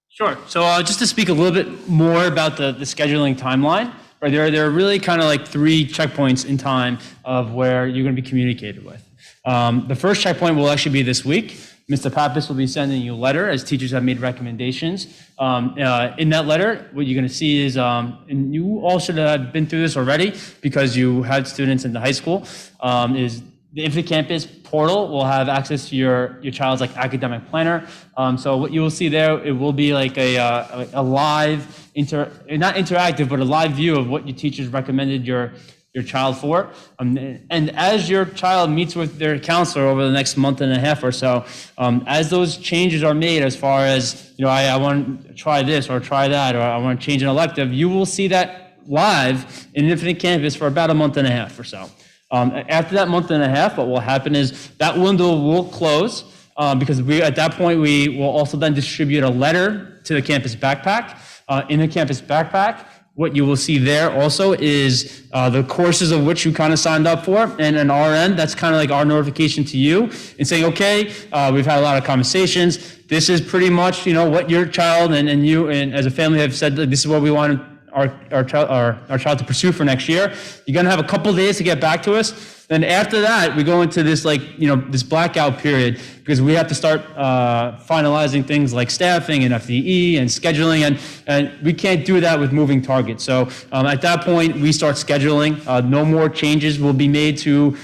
Sure. So just to speak a little bit more about the scheduling timeline, right? There are really kind of like 3 checkpoints in time of where you're going to be communicated with. The first checkpoint will actually be this week. Mr. Pappas will be sending you a letter as teachers have made recommendations. In that letter, what you're going to see is, and you all should have been through this already because you had students in the high school, is the Infinite Campus portal will have access to your child's like academic planner. So what you will see there, it will be like a live, not interactive, but a live view of what your teachers recommended your child for. And as your child meets with their counselor over the next month and a half or so, as those changes are made as far as, I want to try this or try that, or I want to change an elective, you will see that live in Infinite Campus for about a month and a half or so. After that month and a half, what will happen is that window will close because at that point, we will also then distribute a letter to the campus backpack. In the campus backpack, what you will see there also is the courses of which you kind of signed up for. And on our end, that's kind of like our notification to you and saying, okay, we've had a lot of conversations. This is pretty much, what your child and you and as a family have said, this is what we want our child to pursue for next year. You're going to have a couple days to get back to us. Then after that, we go into this this blackout period because we have to start finalizing things like staffing and FDE and scheduling, and we can't do that with moving targets. So at that point, we start scheduling. No more changes will be made to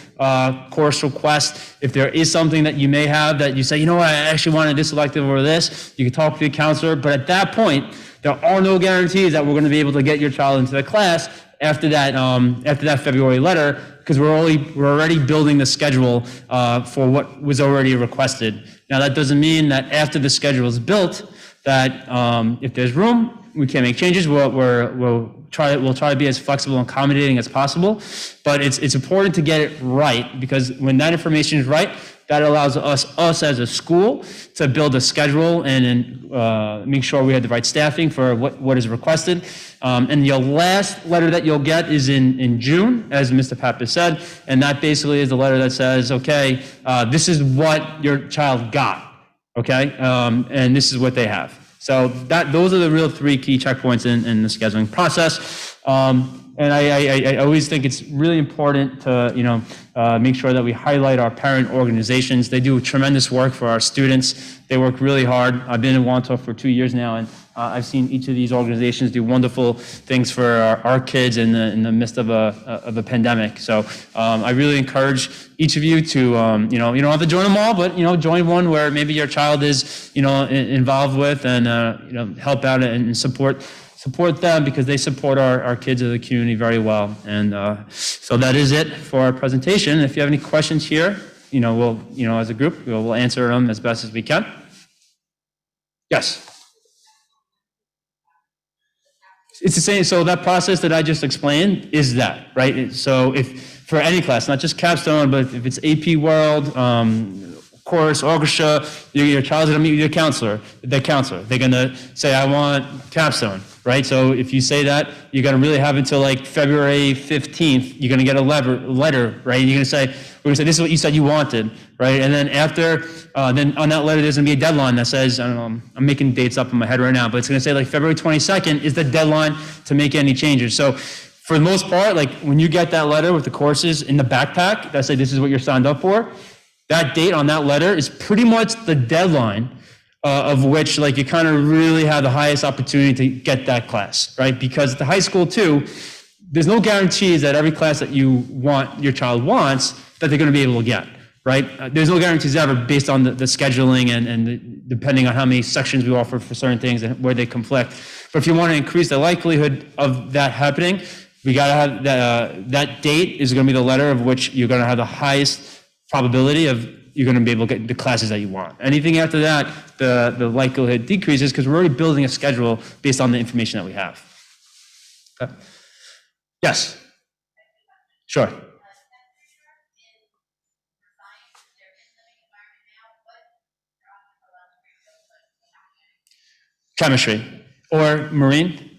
course request. If there is something that you may have that you say, you know what, I actually wanted this elective over this, you can talk to your counselor. But at that point, there are no guarantees that we're going to be able to get your child into the class after that February letter, because we're already building the schedule for what was already requested. Now, that doesn't mean that after the schedule is built, that if there's room, we can make changes. We'll try to be as flexible and accommodating as possible. But it's important to get it right, because when that information is right, that allows us as a school to build a schedule and make sure we have the right staffing for what is requested. And your last letter that you'll get is in June, as Mr. Pappas said, and that basically is the letter that says, okay, this is what your child got, okay, and this is what they have. So those are the real three key checkpoints in the scheduling process. And I always think it's really important to make sure that we highlight our parent organizations. They do tremendous work for our students. They work really hard. I've been in Wantagh for 2 years now, and I've seen each of these organizations do wonderful things for our kids in the midst of a pandemic. So I really encourage each of you to you don't have to join them all, but join one where maybe your child is involved with, and help out and support them, because they support our kids of the community very well. And so that is it for our presentation. If you have any questions here, we'll as a group we'll answer them as best as we can. Yes. It's the same. So that process that I just explained is that, right? So if for any class, not just capstone, but if it's AP World, course, orchestra, your child's gonna meet with your counselor. They're gonna say, I want capstone, right? So if you say that, you're gonna really have until like February 15th. You're gonna get a letter, right? You're gonna say, we're gonna say, this is what you said you wanted, right? And then after, then on that letter, there's gonna be a deadline that says, I don't know, I'm making dates up in my head right now, but it's gonna say like February 22nd is the deadline to make any changes. So for the most part, like when you get that letter with the courses in the backpack that say this is what you're signed up for, that date on that letter is pretty much the deadline of which like you kind of really have the highest opportunity to get that class, right? Because at the high school too, there's no guarantees that every class that your child wants, that they're going to be able to get, right? There's no guarantees ever based on the scheduling and depending on how many sections we offer for certain things and where they conflict. But if you want to increase the likelihood of that happening, we got to have that date is going to be the letter of which you're going to have the highest probability of you're going to be able to get the classes that you want. Anything after that, the likelihood decreases because we're already building a schedule based on the information that we have. Okay. Yes. Sure. Chemistry or marine.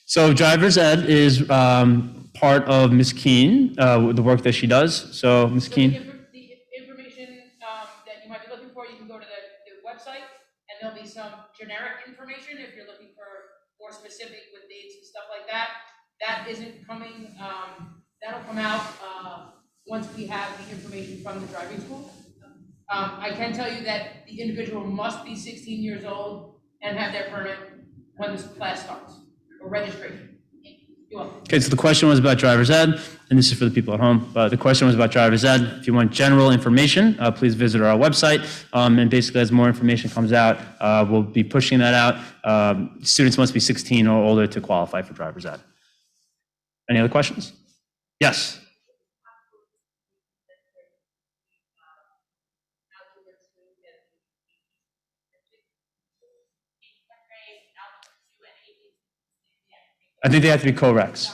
So driver's ed is part of Ms. Keene, the work that she does. So Ms. Keene. The information that you might be looking for, you can go to the website, and there'll be some generic information if you're looking for more specific with dates and stuff like that. That isn't coming, that'll come out once we have the information from the driving school. I can tell you that the individual must be 16 years old and have their permit when this class starts, or registration. You're welcome. Okay, so the question was about driver's ed, and this is for the people at home. The question was about driver's ed. If you want general information, please visit our website. And basically, as more information comes out, we'll be pushing that out. Students must be 16 or older to qualify for driver's ed. Any other questions? Yes. I think they have to be co-recs.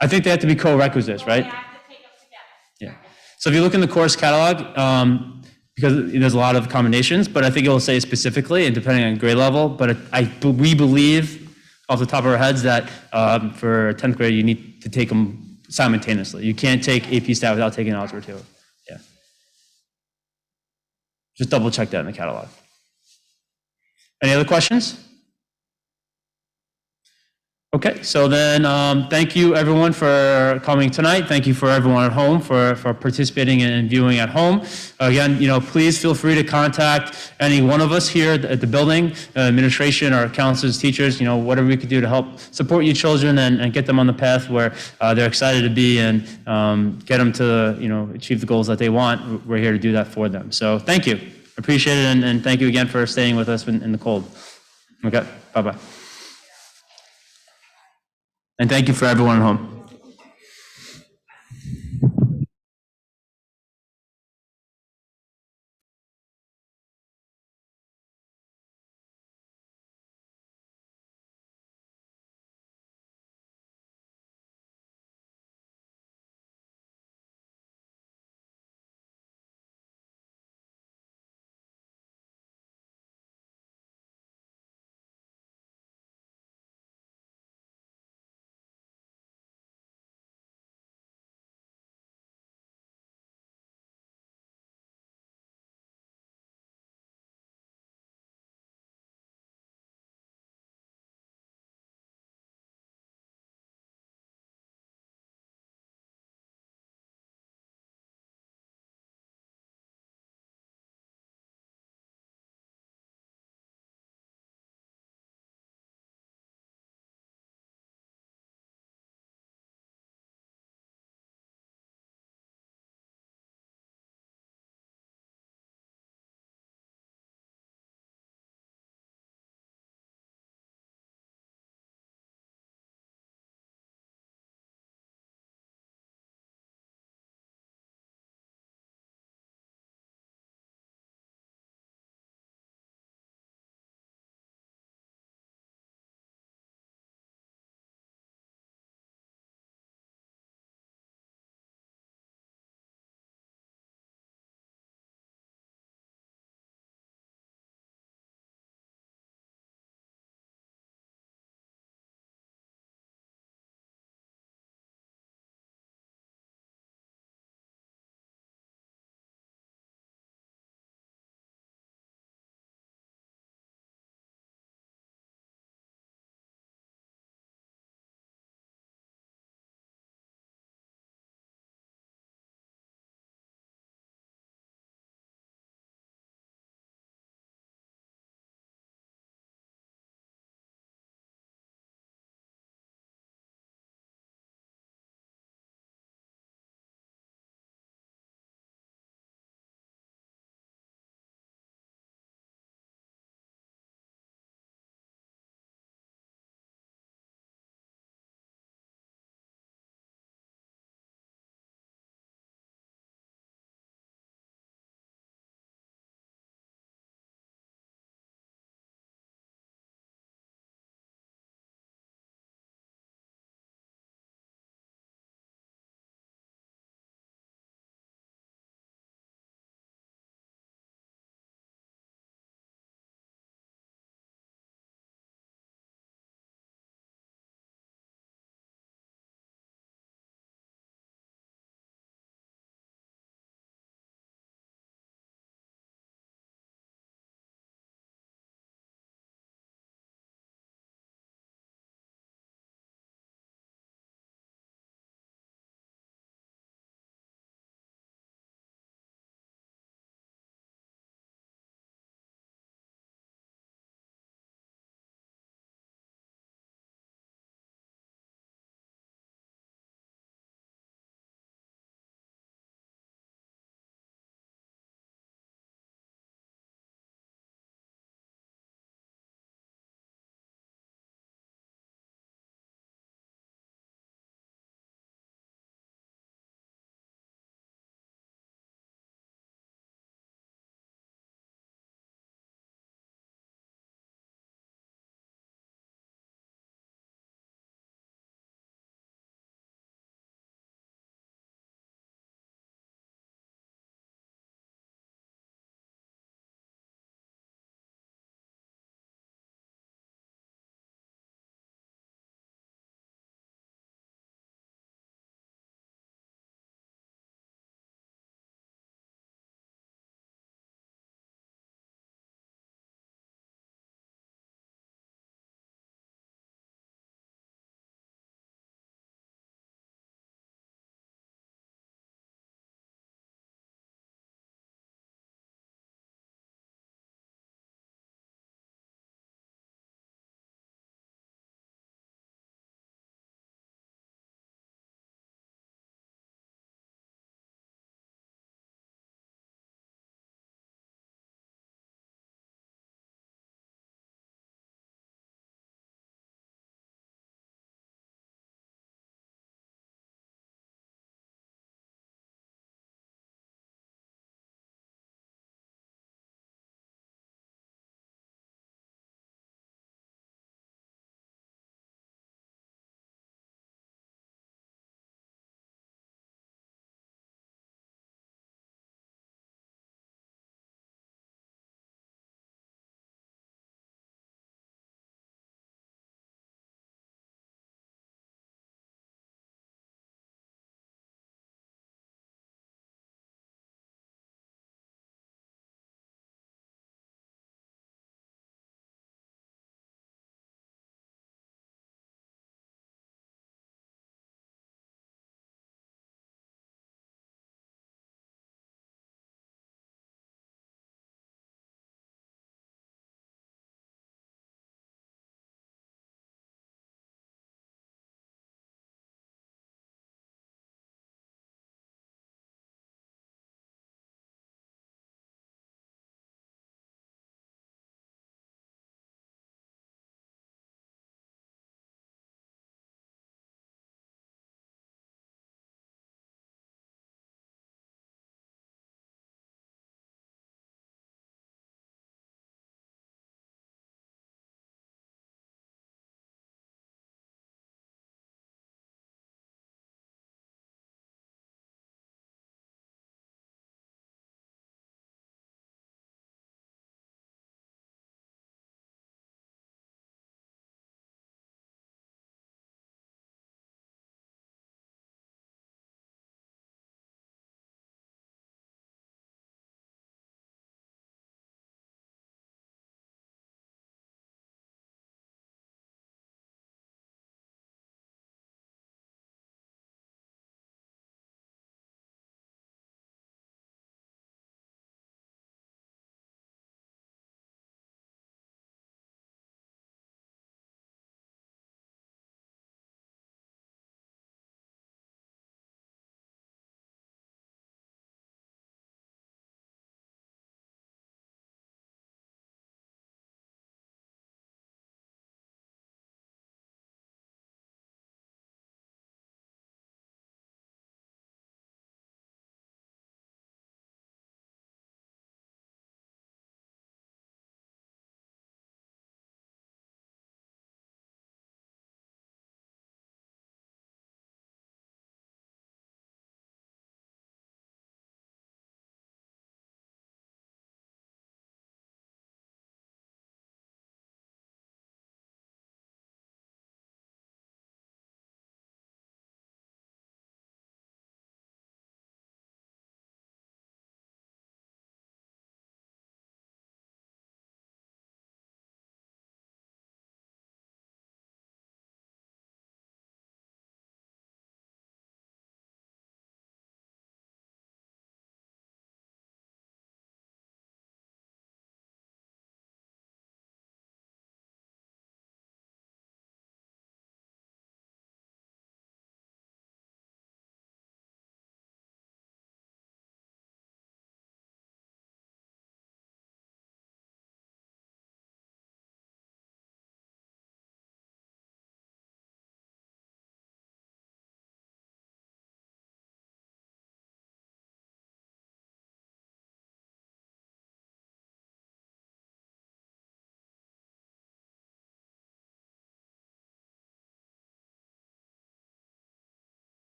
I think they have to be co-requisites, right? Yeah. So if you look in the course catalog, because there's a lot of combinations, but I think it will say specifically, and depending on grade level, but we believe off the top of our heads that for 10th grade, you need to take them simultaneously. You can't take AP Stat without taking Algebra 2. Yeah. Just double check that in the catalog. Any other questions? Okay, so then, thank you everyone for coming tonight. Thank you for everyone at home for participating and viewing at home. Again, please feel free to contact any one of us here at the building, administration, or counselors, teachers, whatever we could do to help support your children and get them on the path where they're excited to be and get them to, achieve the goals that they want. We're here to do that for them. So thank you. Appreciate it, and thank you again for staying with us in the cold. Okay, bye-bye. And thank you for everyone at home.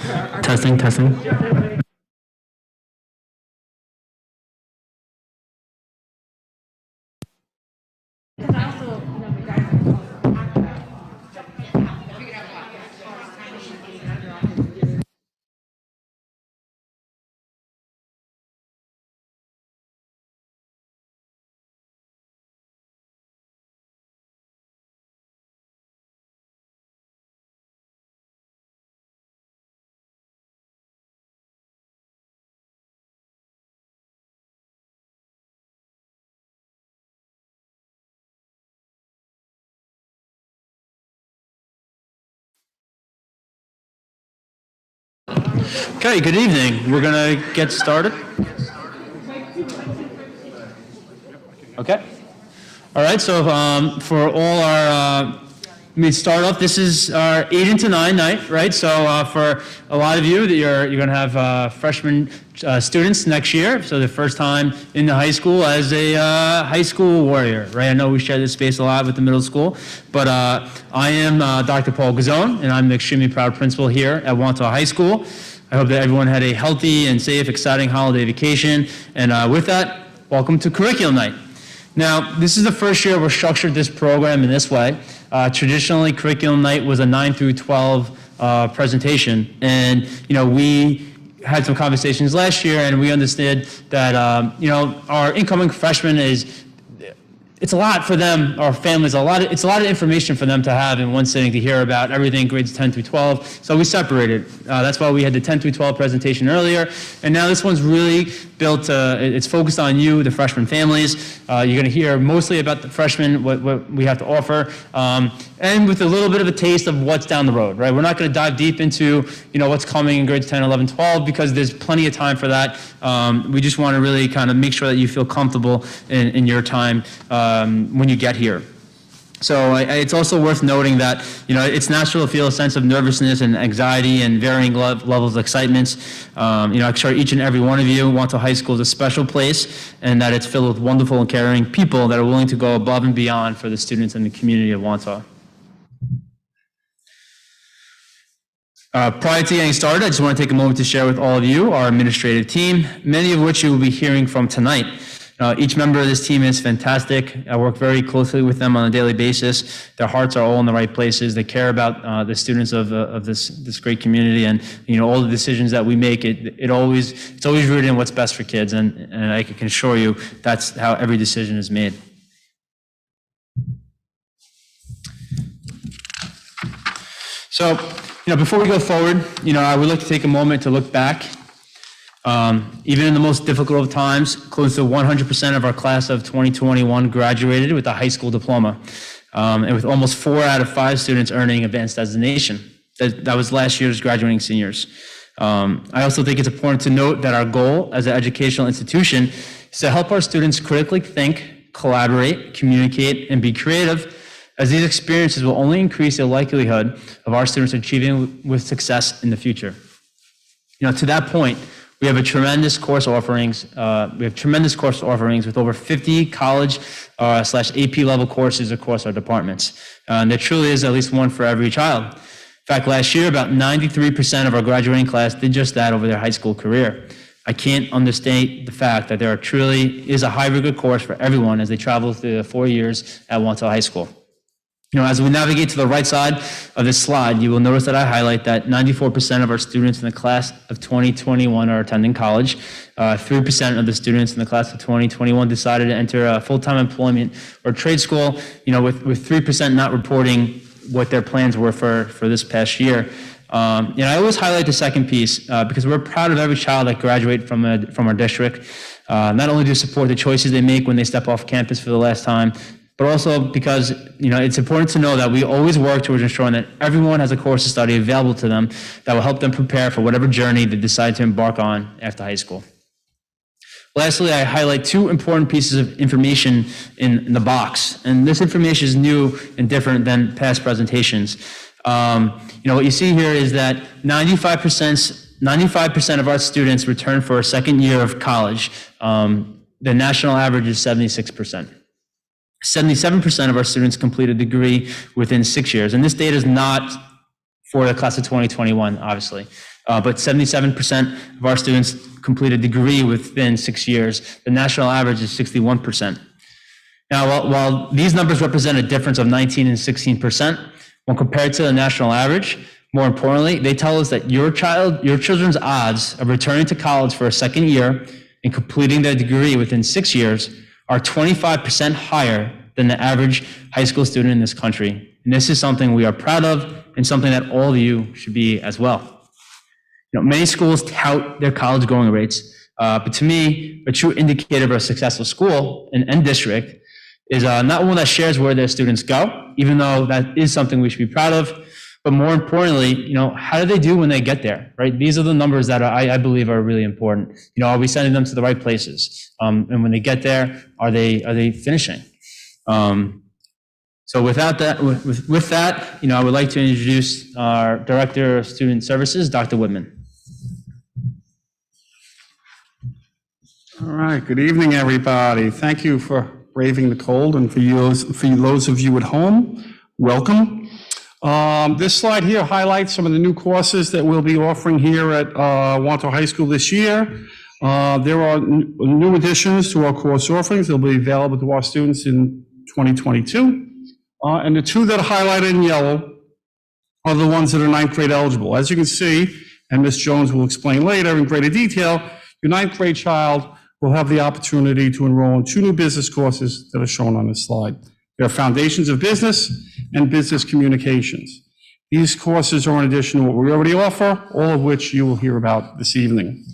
Testing, testing. Okay, good evening. We're going to get started. Okay. All right, so for all our, let me start off, this is our 8 into 9 night, right? So for a lot of you, that you're going to have freshman students next year, so the first time in the high school as a high school warrior, right? I know we share this space a lot with the middle school, but I am Dr. Paul Gazzone, and I'm the extremely proud principal here at Wantagh High School. I hope that everyone had a healthy and safe, exciting holiday vacation, and with that, welcome to Curriculum Night. Now, this is the first year we're structured this program in this way. Traditionally, Curriculum Night was a 9 through 12 presentation, and we had some conversations last year, and we understood that our incoming freshmen it's a lot for them, our families, it's a lot of information for them to have in one sitting to hear about everything grades 10 through 12. So we separated. That's why we had the 10 through 12 presentation earlier. And now this one's really built, it's focused on you, the freshman families. You're going to hear mostly about the freshmen, what we have to offer, and with a little bit of a taste of what's down the road, right? We're not going to dive deep into, what's coming in grades 10, 11, 12, because there's plenty of time for that. We just want to really kind of make sure that you feel comfortable in your time when you get here. So it's also worth noting that, it's natural to feel a sense of nervousness and anxiety and varying levels of excitements. I'm sure each and every one of you, Wantagh High School is a special place, and that it's filled with wonderful and caring people that are willing to go above and beyond for the students and the community of Wantagh. Prior to getting started, I just want to take a moment to share with all of you our administrative team, many of which you will be hearing from tonight. Each member of this team is fantastic. I work very closely with them on a daily basis. Their hearts are all in the right places. They care about the students of this great community, and all the decisions that we make. It's always rooted in what's best for kids, and I can assure you that's how every decision is made. So, before we go forward, I would like to take a moment to look back. Even in the most difficult of times, close to 100% of our class of 2021 graduated with a high school diploma, and with almost 4 out of 5 students earning advanced designation. That was last year's graduating seniors. I also think it's important to note that our goal as an educational institution is to help our students critically think, collaborate, communicate, and be creative, as these experiences will only increase the likelihood of our students achieving with success in the future. To that point, we have tremendous course offerings. With over 50 college / AP level courses across our departments. And there truly is at least one for every child. In fact, last year, about 93% of our graduating class did just that over their high school career. I can't understate the fact that there truly is a high rigor course for everyone as they travel through the 4 years at Wantagh High School. As we navigate to the right side of this slide, you will notice that I highlight that 94% of our students in the class of 2021 are attending college. 3% of the students in the class of 2021 decided to enter a full-time employment or trade school, with 3% not reporting what their plans were for this past year. I always highlight the second piece because we're proud of every child that graduates from our district. Not only to support the choices they make when they step off campus for the last time, but also because, it's important to know that we always work towards ensuring that everyone has a course of study available to them that will help them prepare for whatever journey they decide to embark on after high school. Lastly, I highlight 2 important pieces of information in the box, and this information is new and different than past presentations. What you see here is that 95% of our students return for a second year of college. The national average is 76%. 77% of our students complete a degree within 6 years. And this data is not for the class of 2021, obviously. but 77% of our students complete a degree within 6 years. The national average is 61%. Now, while these numbers represent a difference of 19 and 16%, when compared to the national average, more importantly, they tell us that your children's odds of returning to college for a second year and completing their degree within 6 years are 25% higher than the average high school student in this country. And this is something we are proud of and something that all of you should be as well. Many schools tout their college going rates, but to me, a true indicator of a successful school and district is not one that shares where their students go, even though that is something we should be proud of, but more importantly, how do they do when they get there, right? These are the numbers that I believe are really important. Are we sending them to the right places? And when they get there, are they finishing? So without that, with that, I would like to introduce our Director of Student Services, Dr. Whitman. All right, good evening, everybody. Thank you for braving the cold, and for those of you at home, welcome. This slide here highlights some of the new courses that we'll be offering here at Wantagh High School this year. There are new additions to our course offerings. They'll be available to our students in 2022. And the two that are highlighted in yellow are the ones that are ninth grade eligible. As you can see, and Ms. Jones will explain later in greater detail, your ninth grade child will have the opportunity to enroll in two new business courses that are shown on this slide. They are Foundations of Business and Business Communications. These courses are in addition to what we already offer, all of which you will hear about this evening.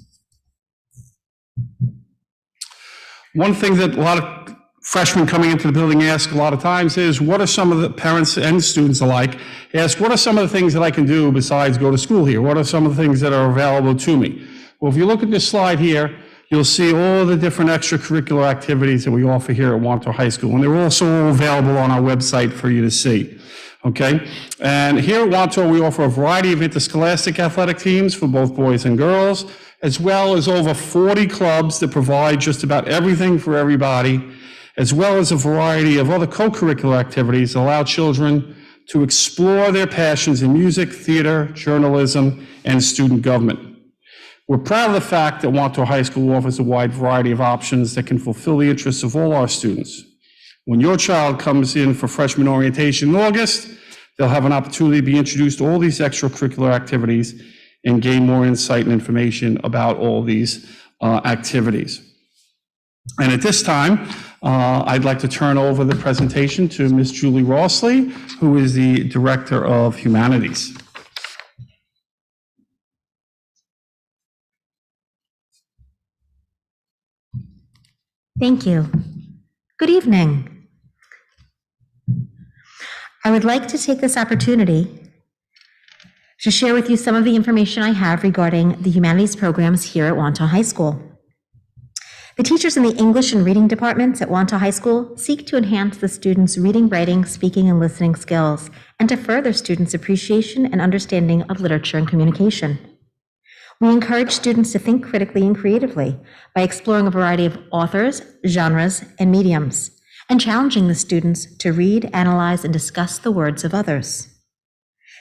One thing that a lot of freshmen coming into the building ask a lot of times is, what are some of the parents and students alike ask, what are some of the things that I can do besides go to school here? What are some of the things that are available to me? Well, if you look at this slide here, you'll see all the different extracurricular activities that we offer here at Wantagh High School, and they're also all available on our website for you to see, okay? And here at Wantagh, we offer a variety of interscholastic athletic teams for both boys and girls, as well as over 40 clubs that provide just about everything for everybody, as well as a variety of other co-curricular activities that allow children to explore their passions in music, theater, journalism, and student government. We're proud of the fact that Wantagh High School offers a wide variety of options that can fulfill the interests of all our students. When your child comes in for freshman orientation in August, they'll have an opportunity to be introduced to all these extracurricular activities and gain more insight and information about all these activities. And at this time, I'd like to turn over the presentation to Ms. Julie Rossley, who is the Director of Humanities. Thank you. Good evening. I would like to take this opportunity to share with you some of the information I have regarding the humanities programs here at Wantagh High School. The teachers in the English and reading departments at Wantagh High School seek to enhance the students' reading, writing, speaking, and listening skills, and to further students' appreciation and understanding of literature and communication. We encourage students to think critically and creatively by exploring a variety of authors, genres, and mediums, and challenging the students to read, analyze, and discuss the words of others.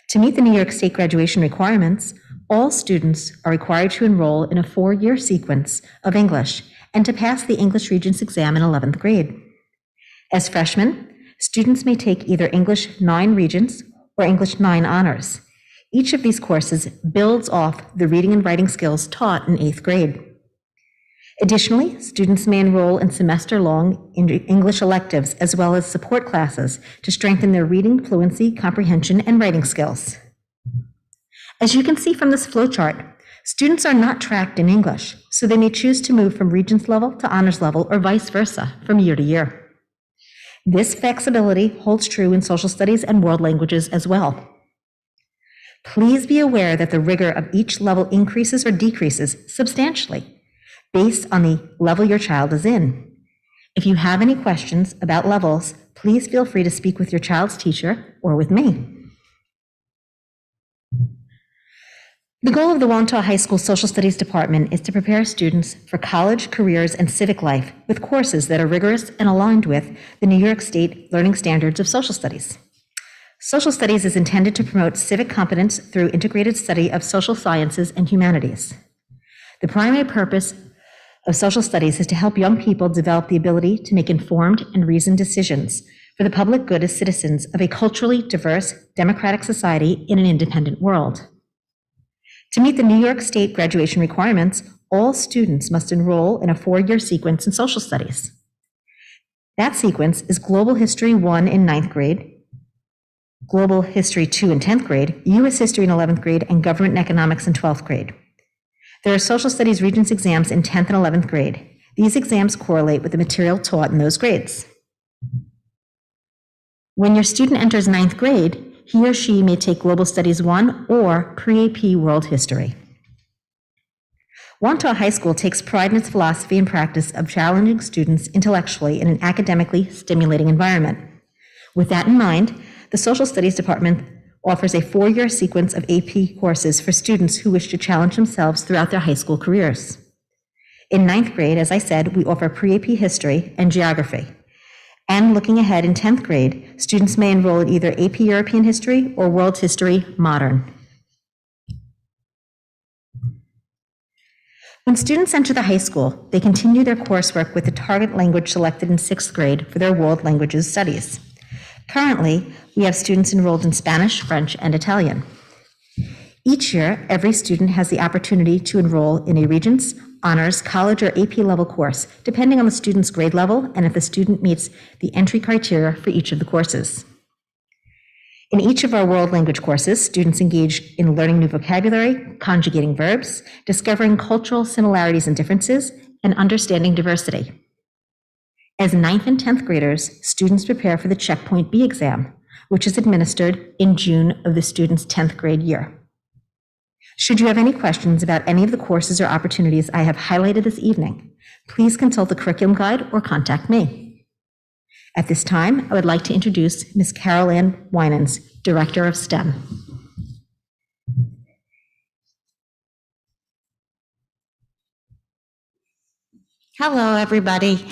To meet the New York State graduation requirements, all students are required to enroll in a 4-year sequence of English and to pass the English Regents exam in 11th grade. As freshmen, students may take either English 9 Regents or English 9 Honors. Each of these courses builds off the reading and writing skills taught in 8th grade. Additionally, students may enroll in semester-long English electives as well as support classes to strengthen their reading, fluency, comprehension, and writing skills. As you can see from this flowchart, students are not tracked in English, so they may choose to move from Regents level to Honors level or vice versa from year to year. This flexibility holds true in social studies and world languages as well. Please be aware that the rigor of each level increases or decreases substantially based on the level your child is in. If you have any questions about levels, please feel free to speak with your child's teacher or with me. The goal of the Wantagh High School Social Studies Department is to prepare students for college, careers, and civic life with courses that are rigorous and aligned with the New York State Learning Standards of Social Studies. Social studies is intended to promote civic competence through integrated study of social sciences and humanities. The primary purpose of social studies is to help young people develop the ability to make informed and reasoned decisions for the public good as citizens of a culturally diverse, democratic society in an independent world. To meet the New York State graduation requirements, all students must enroll in a 4-year sequence in social studies. That sequence is Global History 1 in 9th grade, Global History 2 in 10th grade, U.S. History in 11th grade, and Government and Economics in 12th grade. There are social studies Regents exams in 10th and 11th grade. These exams correlate with the material taught in those grades. When your student enters 9th grade, he or she may take Global Studies 1 or Pre-AP World History. Wantagh High School takes pride in its philosophy and practice of challenging students intellectually in an academically stimulating environment. With that in mind, the Social Studies Department offers a 4-year sequence of AP courses for students who wish to challenge themselves throughout their high school careers. In 9th grade, as I said, we offer Pre-AP History and Geography. And looking ahead in 10th grade, students may enroll in either AP European History or World History Modern. When students enter the high school, they continue their coursework with the target language selected in 6th grade for their world languages studies. Currently, we have students enrolled in Spanish, French, and Italian. Each year, every student has the opportunity to enroll in a Regents, Honors, College, or AP level course, depending on the student's grade level and if the student meets the entry criteria for each of the courses. In each of our world language courses, students engage in learning new vocabulary, conjugating verbs, discovering cultural similarities and differences, and understanding diversity. As 9th and 10th graders, students prepare for the Checkpoint B exam, which is administered in June of the student's 10th grade year. Should you have any questions about any of the courses or opportunities I have highlighted this evening, please consult the curriculum guide or contact me. At this time, I would like to introduce Ms. Carol Ann Winans, Director of STEM. Hello, everybody.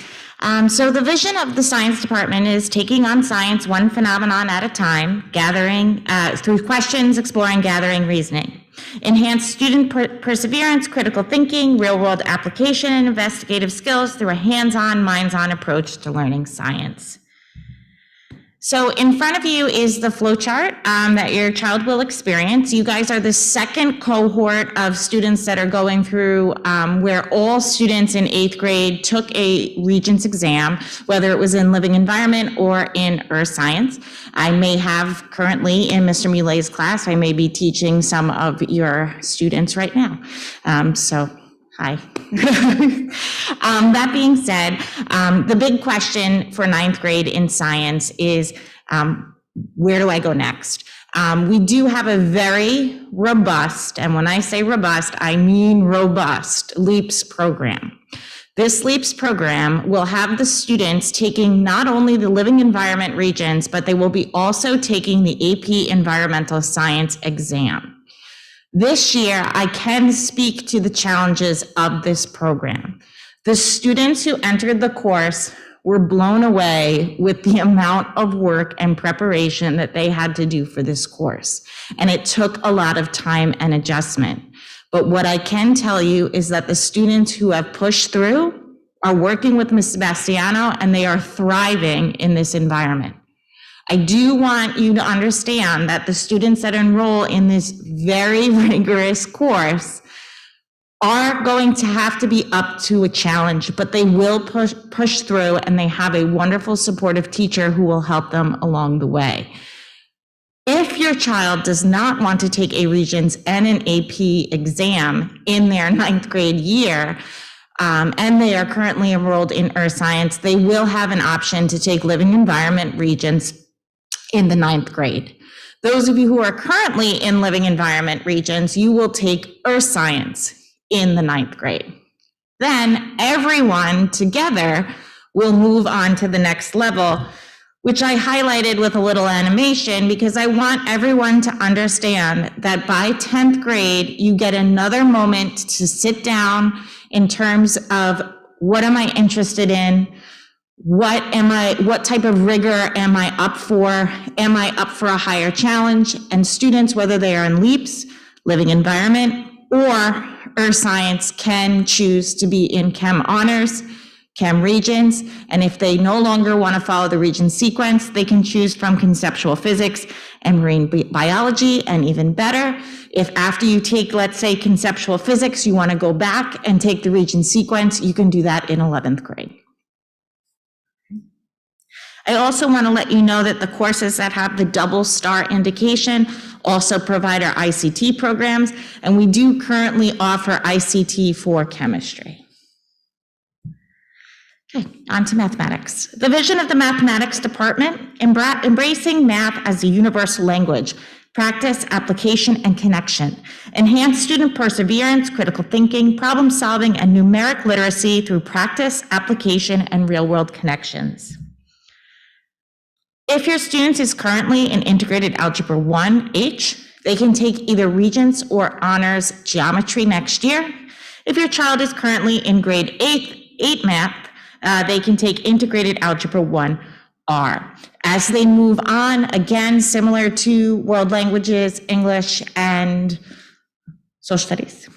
So the vision of the science department is taking on science one phenomenon at a time, gathering through questions, exploring, gathering, reasoning. Enhance student perseverance, critical thinking, real-world application, and investigative skills through a hands-on, minds-on approach to learning science. So in front of you is the flowchart that your child will experience. You guys are the second cohort of students that are going through where all students in 8th grade took a Regents exam, whether it was in living environment or in earth science. I may have currently in Mr. Mulet's class, I may be teaching some of your students right now. Hi. That being said, the big question for 9th grade in science is, where do I go next? We do have a very robust, and when I say robust, I mean robust, LEAPS program. This LEAPS program will have the students taking not only the living environment Regents, but they will be also taking the AP Environmental Science exam. This year, I can speak to the challenges of this program. The students who entered the course were blown away with the amount of work and preparation that they had to do for this course. And it took a lot of time and adjustment. But what I can tell you is that the students who have pushed through are working with Ms. Sebastiano, and they are thriving in this environment. I do want you to understand that the students that enroll in this very rigorous course are going to have to be up to a challenge, but they will push through, and they have a wonderful supportive teacher who will help them along the way. If your child does not want to take a Regents and an AP exam in their 9th grade year, and they are currently enrolled in earth science, they will have an option to take living environment Regents in the 9th grade. Those of you who are currently in living environment Regents, you will take earth science in the 9th grade. Then everyone together will move on to the next level, which I highlighted with a little animation because I want everyone to understand that by 10th grade, you get another moment to sit down in terms of what am I interested in? what type of rigor am I up for? Am I up for a higher challenge? And students, whether they are in LEAPS, living environment, or earth science, can choose to be in chem honors, chem regions, and if they no longer want to follow the region sequence, they can choose from conceptual physics and marine biology, and even better, if after you take, let's say, conceptual physics, you want to go back and take the region sequence, you can do that in 11th grade. I also want to let you know that the courses that have the double star indication also provide our ICT programs, and we do currently offer ICT for chemistry. Okay, on to mathematics. The vision of the mathematics department, embracing math as a universal language, practice, application, and connection, enhance student perseverance, critical thinking, problem solving, and numeric literacy through practice, application, and real-world connections. If your student is currently in Integrated Algebra 1H, they can take either Regents or Honors Geometry next year. If your child is currently in grade 8 math, they can take Integrated Algebra 1R. As they move on, again, similar to world languages, English, and social studies,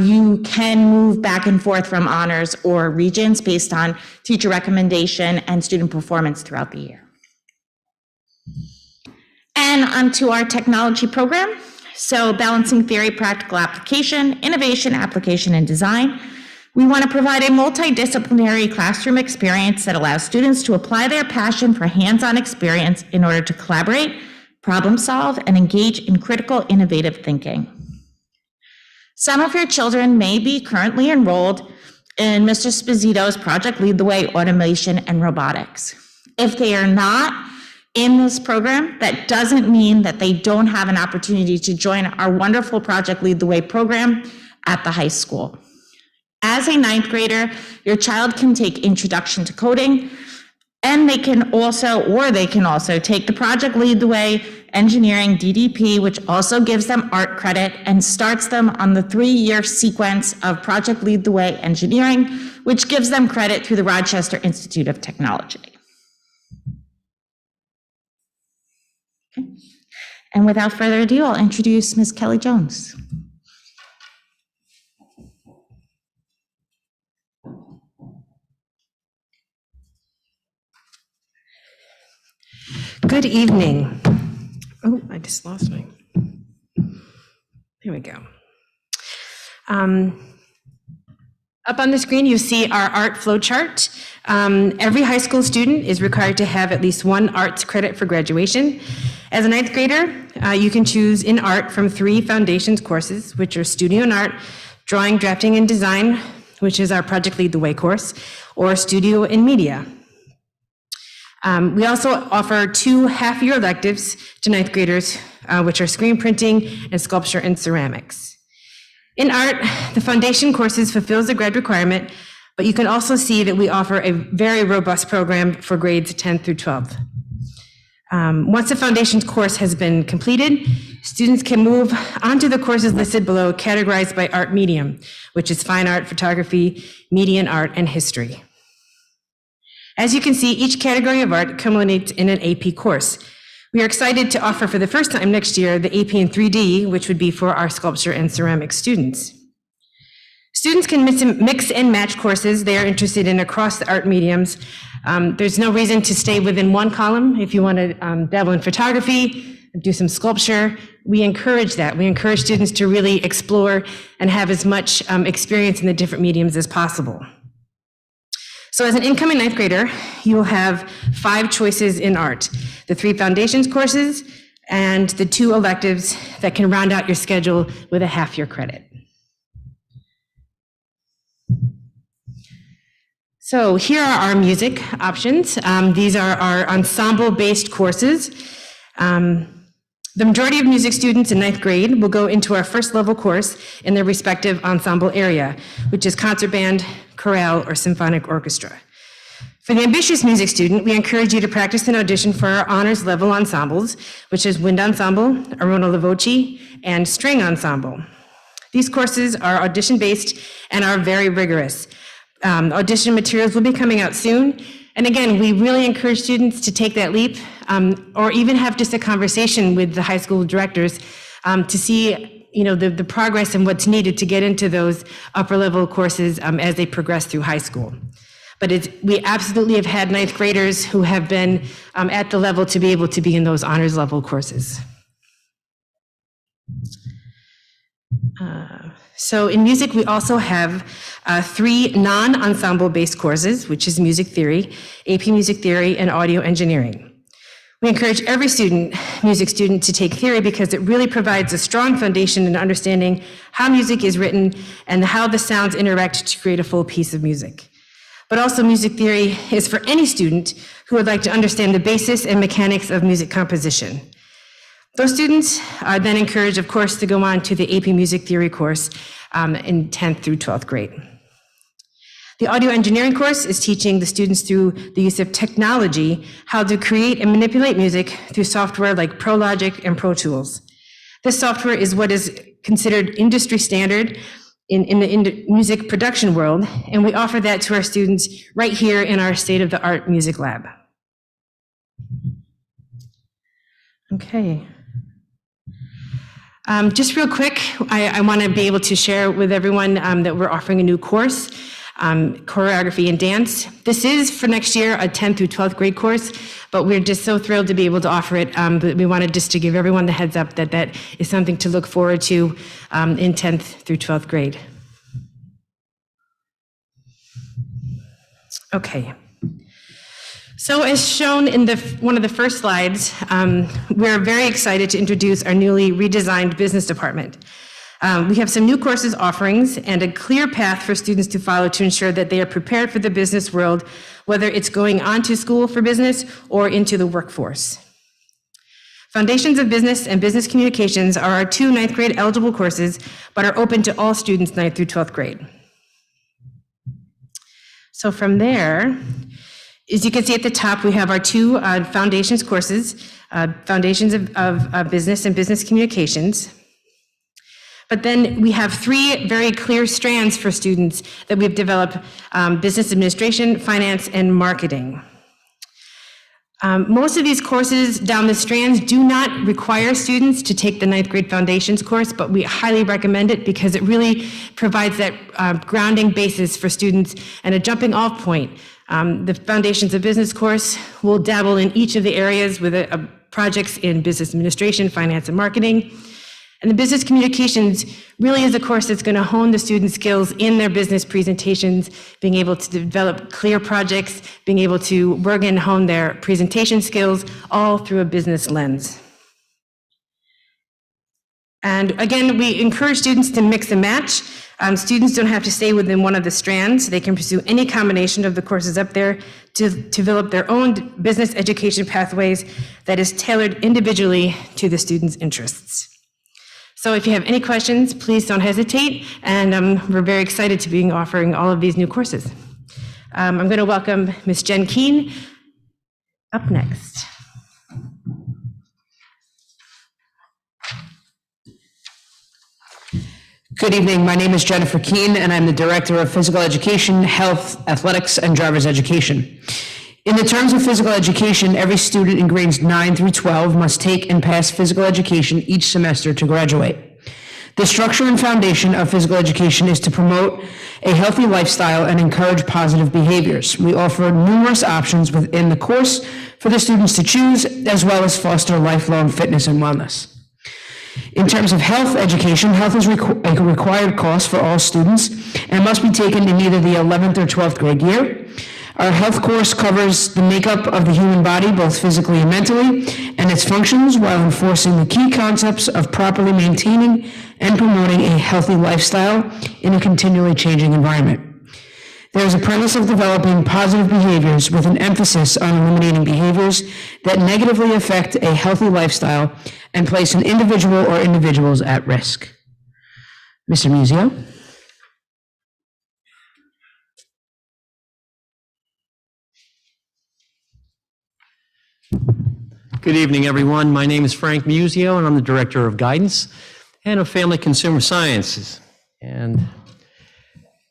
you can move back and forth from honors or Regents based on teacher recommendation and student performance throughout the year. And onto our technology program. So balancing theory, practical application, innovation, application, and design. We want to provide a multidisciplinary classroom experience that allows students to apply their passion for hands-on experience in order to collaborate, problem solve, and engage in critical, innovative thinking. Some of your children may be currently enrolled in Mr. Sposito's Project Lead the Way Automation and Robotics. If they are not in this program, that doesn't mean that they don't have an opportunity to join our wonderful Project Lead the Way program at the high school. As a 9th grader, your child can take Introduction to Coding, and they can also take the Project Lead the Way Engineering DDP, which also gives them art credit and starts them on the 3-year sequence of Project Lead the Way Engineering, which gives them credit through the Rochester Institute of Technology. Okay. And without further ado, I'll introduce Ms. Kelly Jones. Good evening. Oh, I just lost my, there we go. Up on the screen, you see our art flow chart. Every high school student is required to have at least one arts credit for graduation. As a 9th grader, you can choose in art from 3 foundations courses, which are Studio in Art, Drawing, Drafting, and Design, which is our Project Lead the Way course, or Studio in Media. We also offer 2 half-year electives to 9th graders, which are screen printing and sculpture and ceramics. In art, the foundation courses fulfills the grade requirement, but you can also see that we offer a very robust program for grades 10 through 12. Once the foundations course has been completed, students can move onto the courses listed below, categorized by art medium, which is fine art, photography, media and art, and history. As you can see, each category of art culminates in an AP course. We are excited to offer for the first time next year the AP in 3D, which would be for our sculpture and ceramic students. Students can mix and match courses they are interested in across the art mediums. There's no reason to stay within one column. If you want to dabble in photography, do some sculpture, we encourage that. We encourage students to really explore and have as much experience in the different mediums as possible. So as an incoming 9th grader, you will have 5 choices in art: the 3 foundations courses and the 2 electives that can round out your schedule with a half-year credit. So here are our music options. These are our ensemble-based courses. The majority of music students in 9th grade will go into our first level course in their respective ensemble area, which is concert band, chorale, or symphonic orchestra. For the ambitious music student, we encourage you to practice and audition for our honors level ensembles, which is wind ensemble, arona la voce, and string ensemble. These courses are audition-based and are very rigorous. Audition materials will be coming out soon. And again, we really encourage students to take that leap, or even have just a conversation with the high school directors to see, the progress and what's needed to get into those upper level courses as they progress through high school. But we absolutely have had ninth graders who have been at the level to be able to be in those honors level courses. So in music, we also have 3 non-ensemble based courses, which is music theory, AP music theory, and audio engineering. We encourage every music student to take theory because it really provides a strong foundation in understanding how music is written and how the sounds interact to create a full piece of music. But also music theory is for any student who would like to understand the basis and mechanics of music composition. Those students are then encouraged, of course, to go on to the AP Music Theory course in 10th through 12th grade. The audio engineering course is teaching the students through the use of technology how to create and manipulate music through software like ProLogic and Pro Tools. This software is what is considered industry standard in the music production world, and we offer that to our students right here in our state-of-the-art music lab. Okay. Just real quick, I want to be able to share with everyone that we're offering a new course, choreography and dance. This is for next year a 10th through 12th grade course, but we're just so thrilled to be able to offer it. But we wanted just to give everyone the heads up that that is something to look forward to in 10th through 12th grade. Okay. So as shown in one of the first slides, we're very excited to introduce our newly redesigned business department. We have some new courses offerings and a clear path for students to follow to ensure that they are prepared for the business world, whether it's going on to school for business or into the workforce. Foundations of Business and Business Communications are our 2 ninth grade eligible courses, but are open to all students 9th through 12th grade. So from there, as you can see at the top, we have our 2 foundations courses, Foundations of Business and Business Communications. But then we have 3 very clear strands for students that we've developed, business administration, finance, and marketing. Most of these courses down the strands do not require students to take the 9th grade foundations course, but we highly recommend it because it really provides that grounding basis for students and a jumping off point. The Foundations of Business course will dabble in each of the areas with projects in business administration, finance, and marketing. And the Business Communications really is a course that's going to hone the students' skills in their business presentations, being able to develop clear projects, being able to work and hone their presentation skills, all through a business lens. And again, we encourage students to mix and match. Students don't have to stay within one of the strands. They can pursue any combination of the courses up there to develop their own business education pathways that is tailored individually to the students' interests. So if you have any questions, please don't hesitate, and we're very excited to be offering all of these new courses. I'm going to welcome Ms. Jen Keene up next. Good evening. My name is Jennifer Keene, and I'm the Director of Physical Education, Health, Athletics, and Driver's Education. In the terms of physical education, every student in grades 9 through 12 must take and pass physical education each semester to graduate. The structure and foundation of physical education is to promote a healthy lifestyle and encourage positive behaviors. We offer numerous options within the course for the students to choose, as well as foster lifelong fitness and wellness. In terms of health education, health is a required course for all students and must be taken in either the 11th or 12th grade year. Our health course covers the makeup of the human body, both physically and mentally, and its functions, while enforcing the key concepts of properly maintaining and promoting a healthy lifestyle in a continually changing environment. There is a premise of developing positive behaviors with an emphasis on eliminating behaviors that negatively affect a healthy lifestyle and place an individual or individuals at risk. Mr. Musio. Good evening, everyone. My name is Frank Musio, and I'm the Director of Guidance and of Family Consumer Sciences. And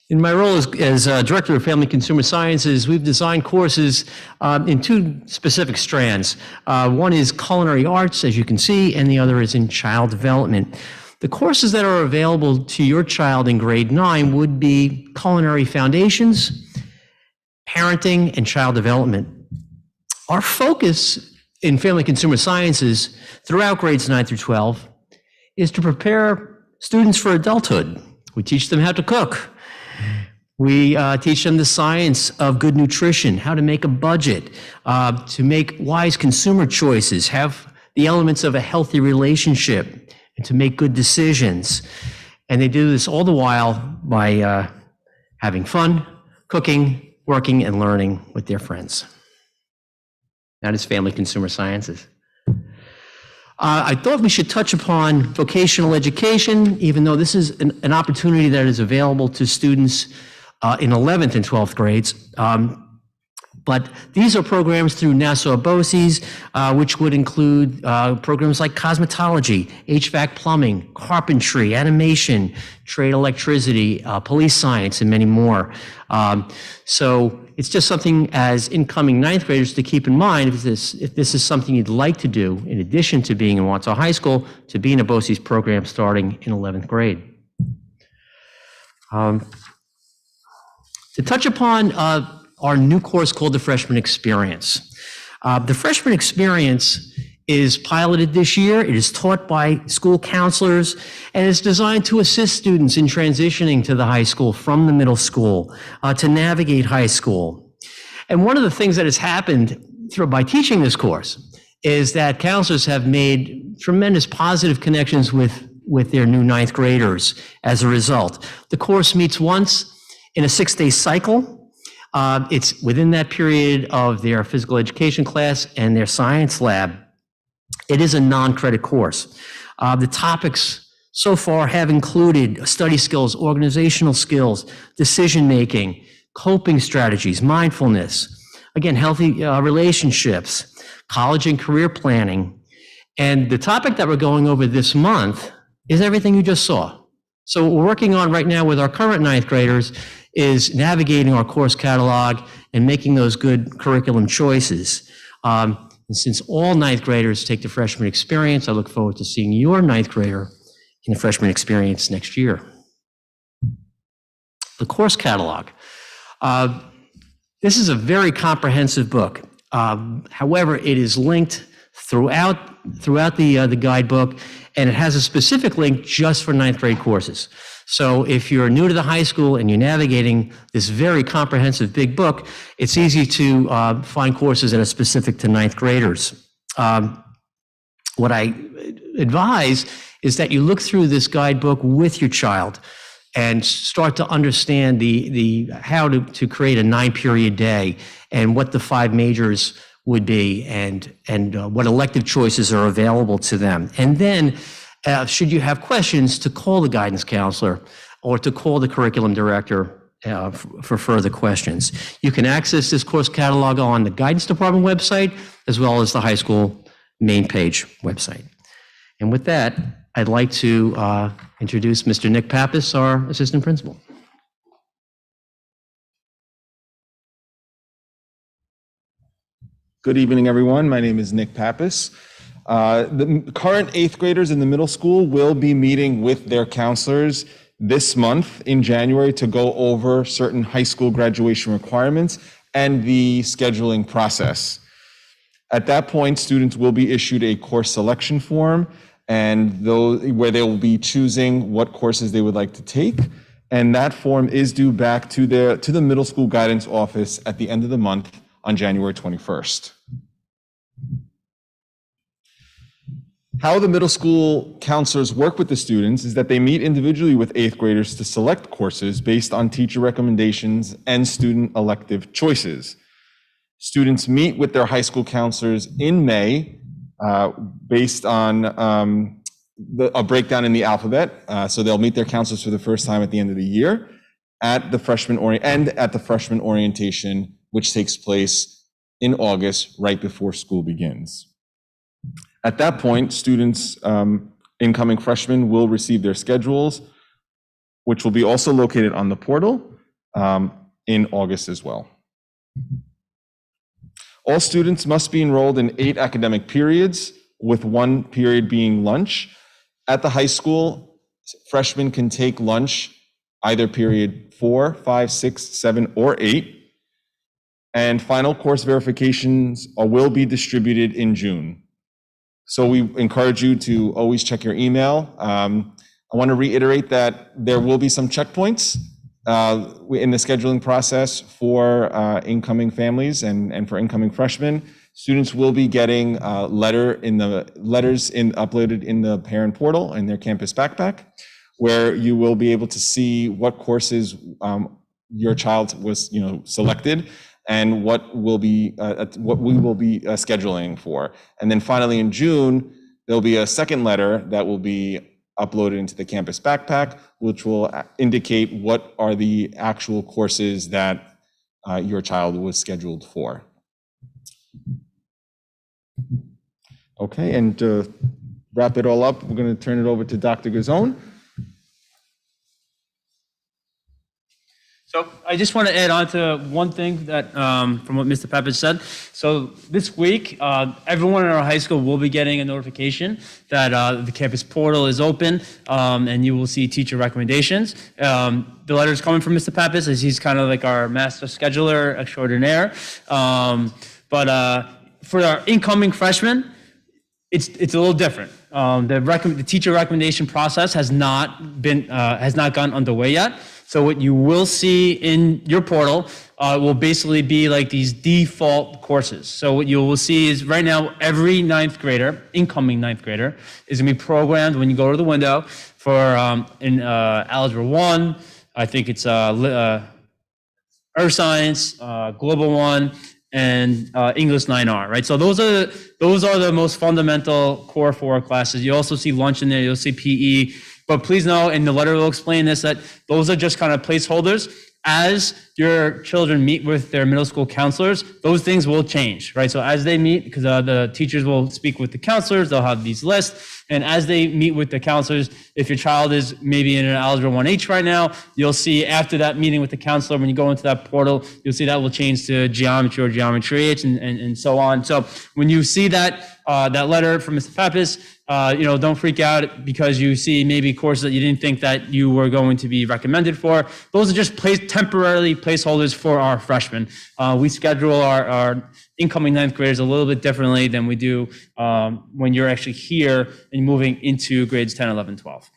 In my role as Director of Family Consumer Sciences, we've designed courses in two specific strands. One is culinary arts, as you can see, and the other is in child development. The courses that are available to your child in grade 9 would be culinary foundations, parenting, and child development. Our focus in Family Consumer Sciences throughout grades 9 through 12 is to prepare students for adulthood. We teach them how to cook. We teach them the science of good nutrition, how to make a budget, to make wise consumer choices, have the elements of a healthy relationship, and to make good decisions. And they do this all the while by having fun, cooking, working, and learning with their friends. That is Family Consumer Sciences. I thought we should touch upon vocational education, even though this is an opportunity that is available to students in 11th and 12th grades. But these are programs through Nassau BOCES, which would include programs like cosmetology, HVAC plumbing, carpentry, animation, trade electricity, police science, and many more. So it's just something as incoming ninth graders to keep in mind if this is something you'd like to do, in addition to being in Wantaw High School, to be in a BOCES program starting in 11th grade. To touch upon our new course called the Freshman Experience. The Freshman Experience is piloted this year. It is taught by school counselors and is designed to assist students in transitioning to the high school from the middle school, to navigate high school. And one of the things that has happened by teaching this course is that counselors have made tremendous positive connections with their new ninth graders as a result. The course meets once in a 6-day cycle. It's within that period of their physical education class and their science lab. It is a non-credit course. The topics so far have included study skills, organizational skills, decision-making, coping strategies, mindfulness, again, healthy relationships, college and career planning. And the topic that we're going over this month is everything you just saw. So what we're working on right now with our current ninth graders is navigating our course catalog and making those good curriculum choices. And since all ninth graders take the Freshman Experience, I look forward to seeing your ninth grader in the Freshman Experience next year. The course catalog. This is a very comprehensive book. However, it is linked throughout the guidebook, and it has a specific link just for ninth grade courses. So if you're new to the high school and you're navigating this very comprehensive big book, it's easy to find courses that are specific to ninth graders. What I advise is that you look through this guidebook with your child and start to understand how to create a 9-period day and what the 5 majors would be and what elective choices are available to them. And then should you have questions, to call the guidance counselor or to call the curriculum director for further questions. You can access this course catalog on the guidance department website as well as the high school main page website. And with that, I'd like to introduce Mr. Nick Pappas, our assistant principal. Good evening, everyone. My name is Nick Pappas. The current 8th graders in the middle school will be meeting with their counselors this month in January to go over certain high school graduation requirements and the scheduling process. At that point, students will be issued a course selection form where they will be choosing what courses they would like to take. And that form is due back to the middle school guidance office at the end of the month on January 21st. How the middle school counselors work with the students is that they meet individually with 8th graders to select courses based on teacher recommendations and student elective choices. Students meet with their high school counselors in May based on a breakdown in the alphabet. So they'll meet their counselors for the first time at the end of the year at the freshman orientation, which takes place in August, right before school begins. At that point, students, incoming freshmen, will receive their schedules, which will be also located on the portal. in August as well. All students must be enrolled in 8 academic periods, with 1 period being lunch. At the high school, freshmen can take lunch either period 4, 5, 6, 7, or 8. And final course verifications will be distributed in June. So we encourage you to always check your email. I want to reiterate that there will be some checkpoints in the scheduling process for incoming families and for incoming freshmen. Students will be getting letters uploaded in the parent portal in their campus backpack, where you will be able to see what courses your child was, selected, and what we will be scheduling for. And then finally in June, there'll be a second letter that will be uploaded into the campus backpack, which will indicate what are the actual courses that your child was scheduled for. Okay, and to wrap it all up, we're going to turn it over to Dr. Gazzone. So I just want to add on to one thing that from what Mr. Pappas said. So this week, everyone in our high school will be getting a notification that the campus portal is open, and you will see teacher recommendations. The letter is coming from Mr. Pappas, as he's kind of like our master scheduler extraordinaire. But for our incoming freshmen, it's a little different. The teacher recommendation process has not gone underway yet. So what you will see in your portal will basically be like these default courses. So what you will see is right now, every incoming ninth grader, is gonna be programmed when you go to the window for in Algebra 1, I think it's Earth Science, Global 1, and English 9R, right? So those are the most fundamental core 4 classes. You also see lunch in there, you'll see PE. But please know, and the letter will explain this, that those are just kind of placeholders. As your children meet with their middle school counselors, those things will change, right? So as they meet, because the teachers will speak with the counselors, they'll have these lists. And as they meet with the counselors, if your child is maybe in an Algebra 1H right now, you'll see after that meeting with the counselor, when you go into that portal, you'll see that will change to Geometry or Geometry H and so on. So when you see that letter from Mr. Pappas, don't freak out because you see maybe courses that you didn't think that you were going to be recommended for. Those are just temporarily placeholders for our freshmen. We schedule our incoming ninth graders a little bit differently than we do when you're actually here and moving into grades 10, 11, 12.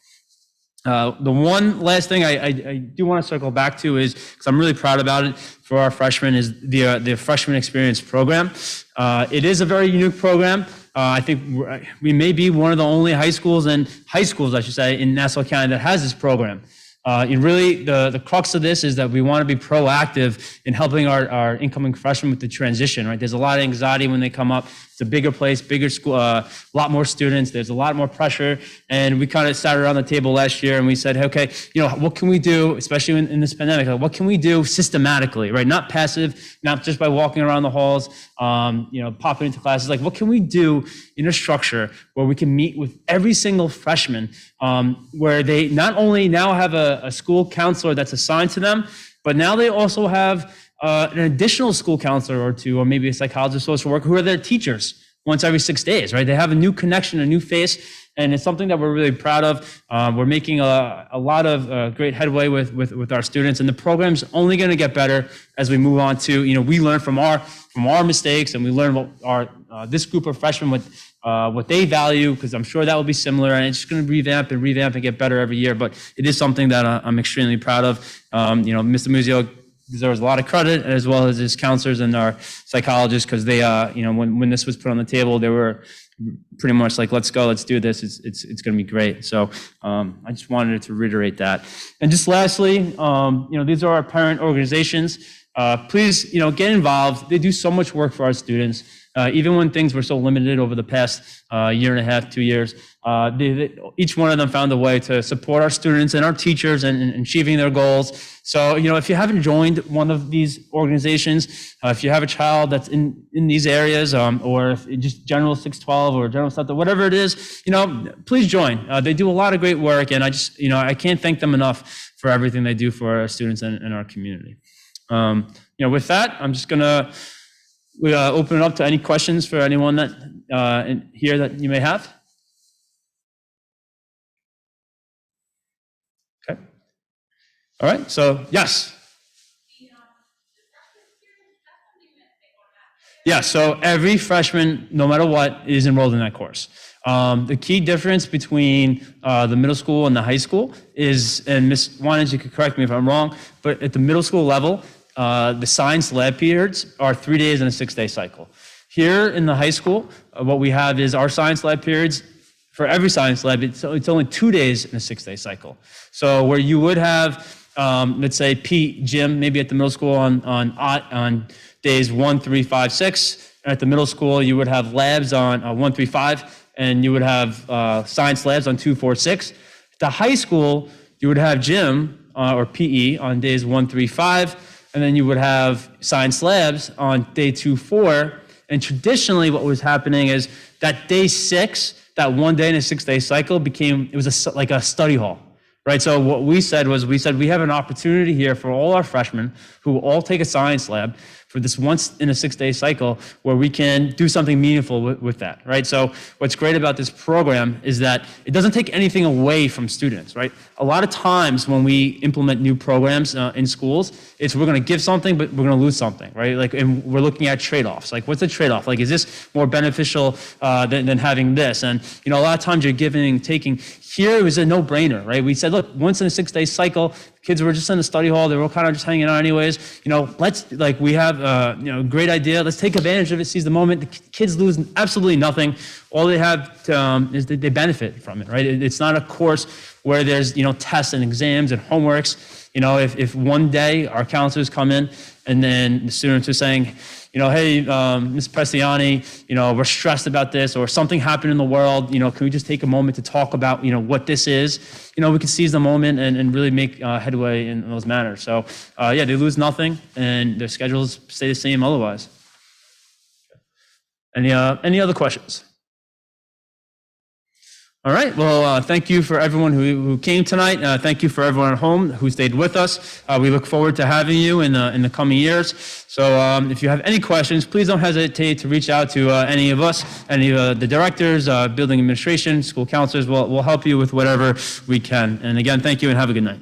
The one last thing I do want to circle back to is, because I'm really proud about it for our freshmen, is the Freshman Experience Program. It is a very unique program. I think we may be one of the only high schools, I should say, in Nassau County that has this program. Really, the crux of this is that we want to be proactive in helping our incoming freshmen with the transition, right? There's a lot of anxiety when they come up. It's a bigger place, bigger school, a lot more students. There's a lot more pressure. And we kind of sat around the table last year and we said, okay, what can we do, especially in this pandemic? What can we do systematically, right? Not passive, not just by walking around the halls, popping into classes. Like, what can we do in a structure where we can meet with every single freshman, where they not only now have a school counselor that's assigned to them, but now they also have an additional school counselor or two, or maybe a psychologist, social worker, who are their teachers once every 6 days, right? They have a new connection, a new face, and it's something that we're really proud of. We're making a lot of great headway with our students, and the program's only going to get better as we move on to, we learn from our mistakes, and we learn what this group of freshmen, what they value, because I'm sure that will be similar, and it's just going to revamp and get better every year. But it is something that I'm extremely proud of. Mr. Muzio deserves a lot of credit, as well as his counselors and our psychologists, because they, when this was put on the table, they were pretty much like, let's go, let's do this. It's going to be great. So I just wanted to reiterate that. And just lastly, these are our parent organizations. Please, get involved. They do so much work for our students. Even when things were so limited over the past year and a half, 2 years, each one of them found a way to support our students and our teachers in achieving their goals. So, if you haven't joined one of these organizations, if you have a child that's in these areas, or if just General 612 or General Center, whatever it is, please join. They do a lot of great work, and I can't thank them enough for everything they do for our students and our community. With that, I'm just gonna open it up to any questions for anyone that here that you may have. Okay. All right. So yes. Yeah. So every freshman, no matter what, is enrolled in that course. The key difference between the middle school and the high school is, and Ms. Winans, you could correct me if I'm wrong, but at the middle school level, the science lab periods are 3 days in a 6-day cycle. Here in the high school, what we have is our science lab periods. For every science lab, it's only 2 days in a 6-day cycle. So where you would have, let's say, PE gym, maybe at the middle school on days 1, 3, 5, 6. And at the middle school, you would have labs on 1, 3, 5. And you would have science labs on 2, 4, 6. At the high school, you would have gym or PE on days 1, 3, 5, and then you would have science labs on day 2, 4. And traditionally, what was happening is that day 6, that 1 day in a 6-day cycle like a study hall, right? So what we said we have an opportunity here for all our freshmen who all take a science lab for this once in a 6-day cycle where we can do something meaningful with that, right? So what's great about this program is that it doesn't take anything away from students, right? A lot of times when we implement new programs in schools, we're gonna give something, but we're gonna lose something, right? Like, and we're looking at trade-offs. Like, what's the trade-off? Like, is this more beneficial than having this? And, a lot of times you're giving and taking. Here it was a no-brainer, right? We said, look, once in a 6-day cycle, kids were just in the study hall. They were kind of just hanging out anyways. We have a great idea. Let's take advantage of it, seize the moment. The kids lose absolutely nothing. All they have is that they benefit from it, right? It's not a course where there's, tests and exams and homeworks. If one day our counselors come in and then the students are saying, hey, Ms. Prestiani, we're stressed about this, or something happened in the world, can we just take a moment to talk about, what this is? We can seize the moment and really make headway in those matters. So, they lose nothing, and their schedules stay the same otherwise. Any other questions? All right. Well, thank you for everyone who came tonight. Thank you for everyone at home who stayed with us. We look forward to having you in the coming years. So if you have any questions, please don't hesitate to reach out to any of us, any of the directors, building administration, school counselors. We'll help you with whatever we can. And again, thank you and have a good night.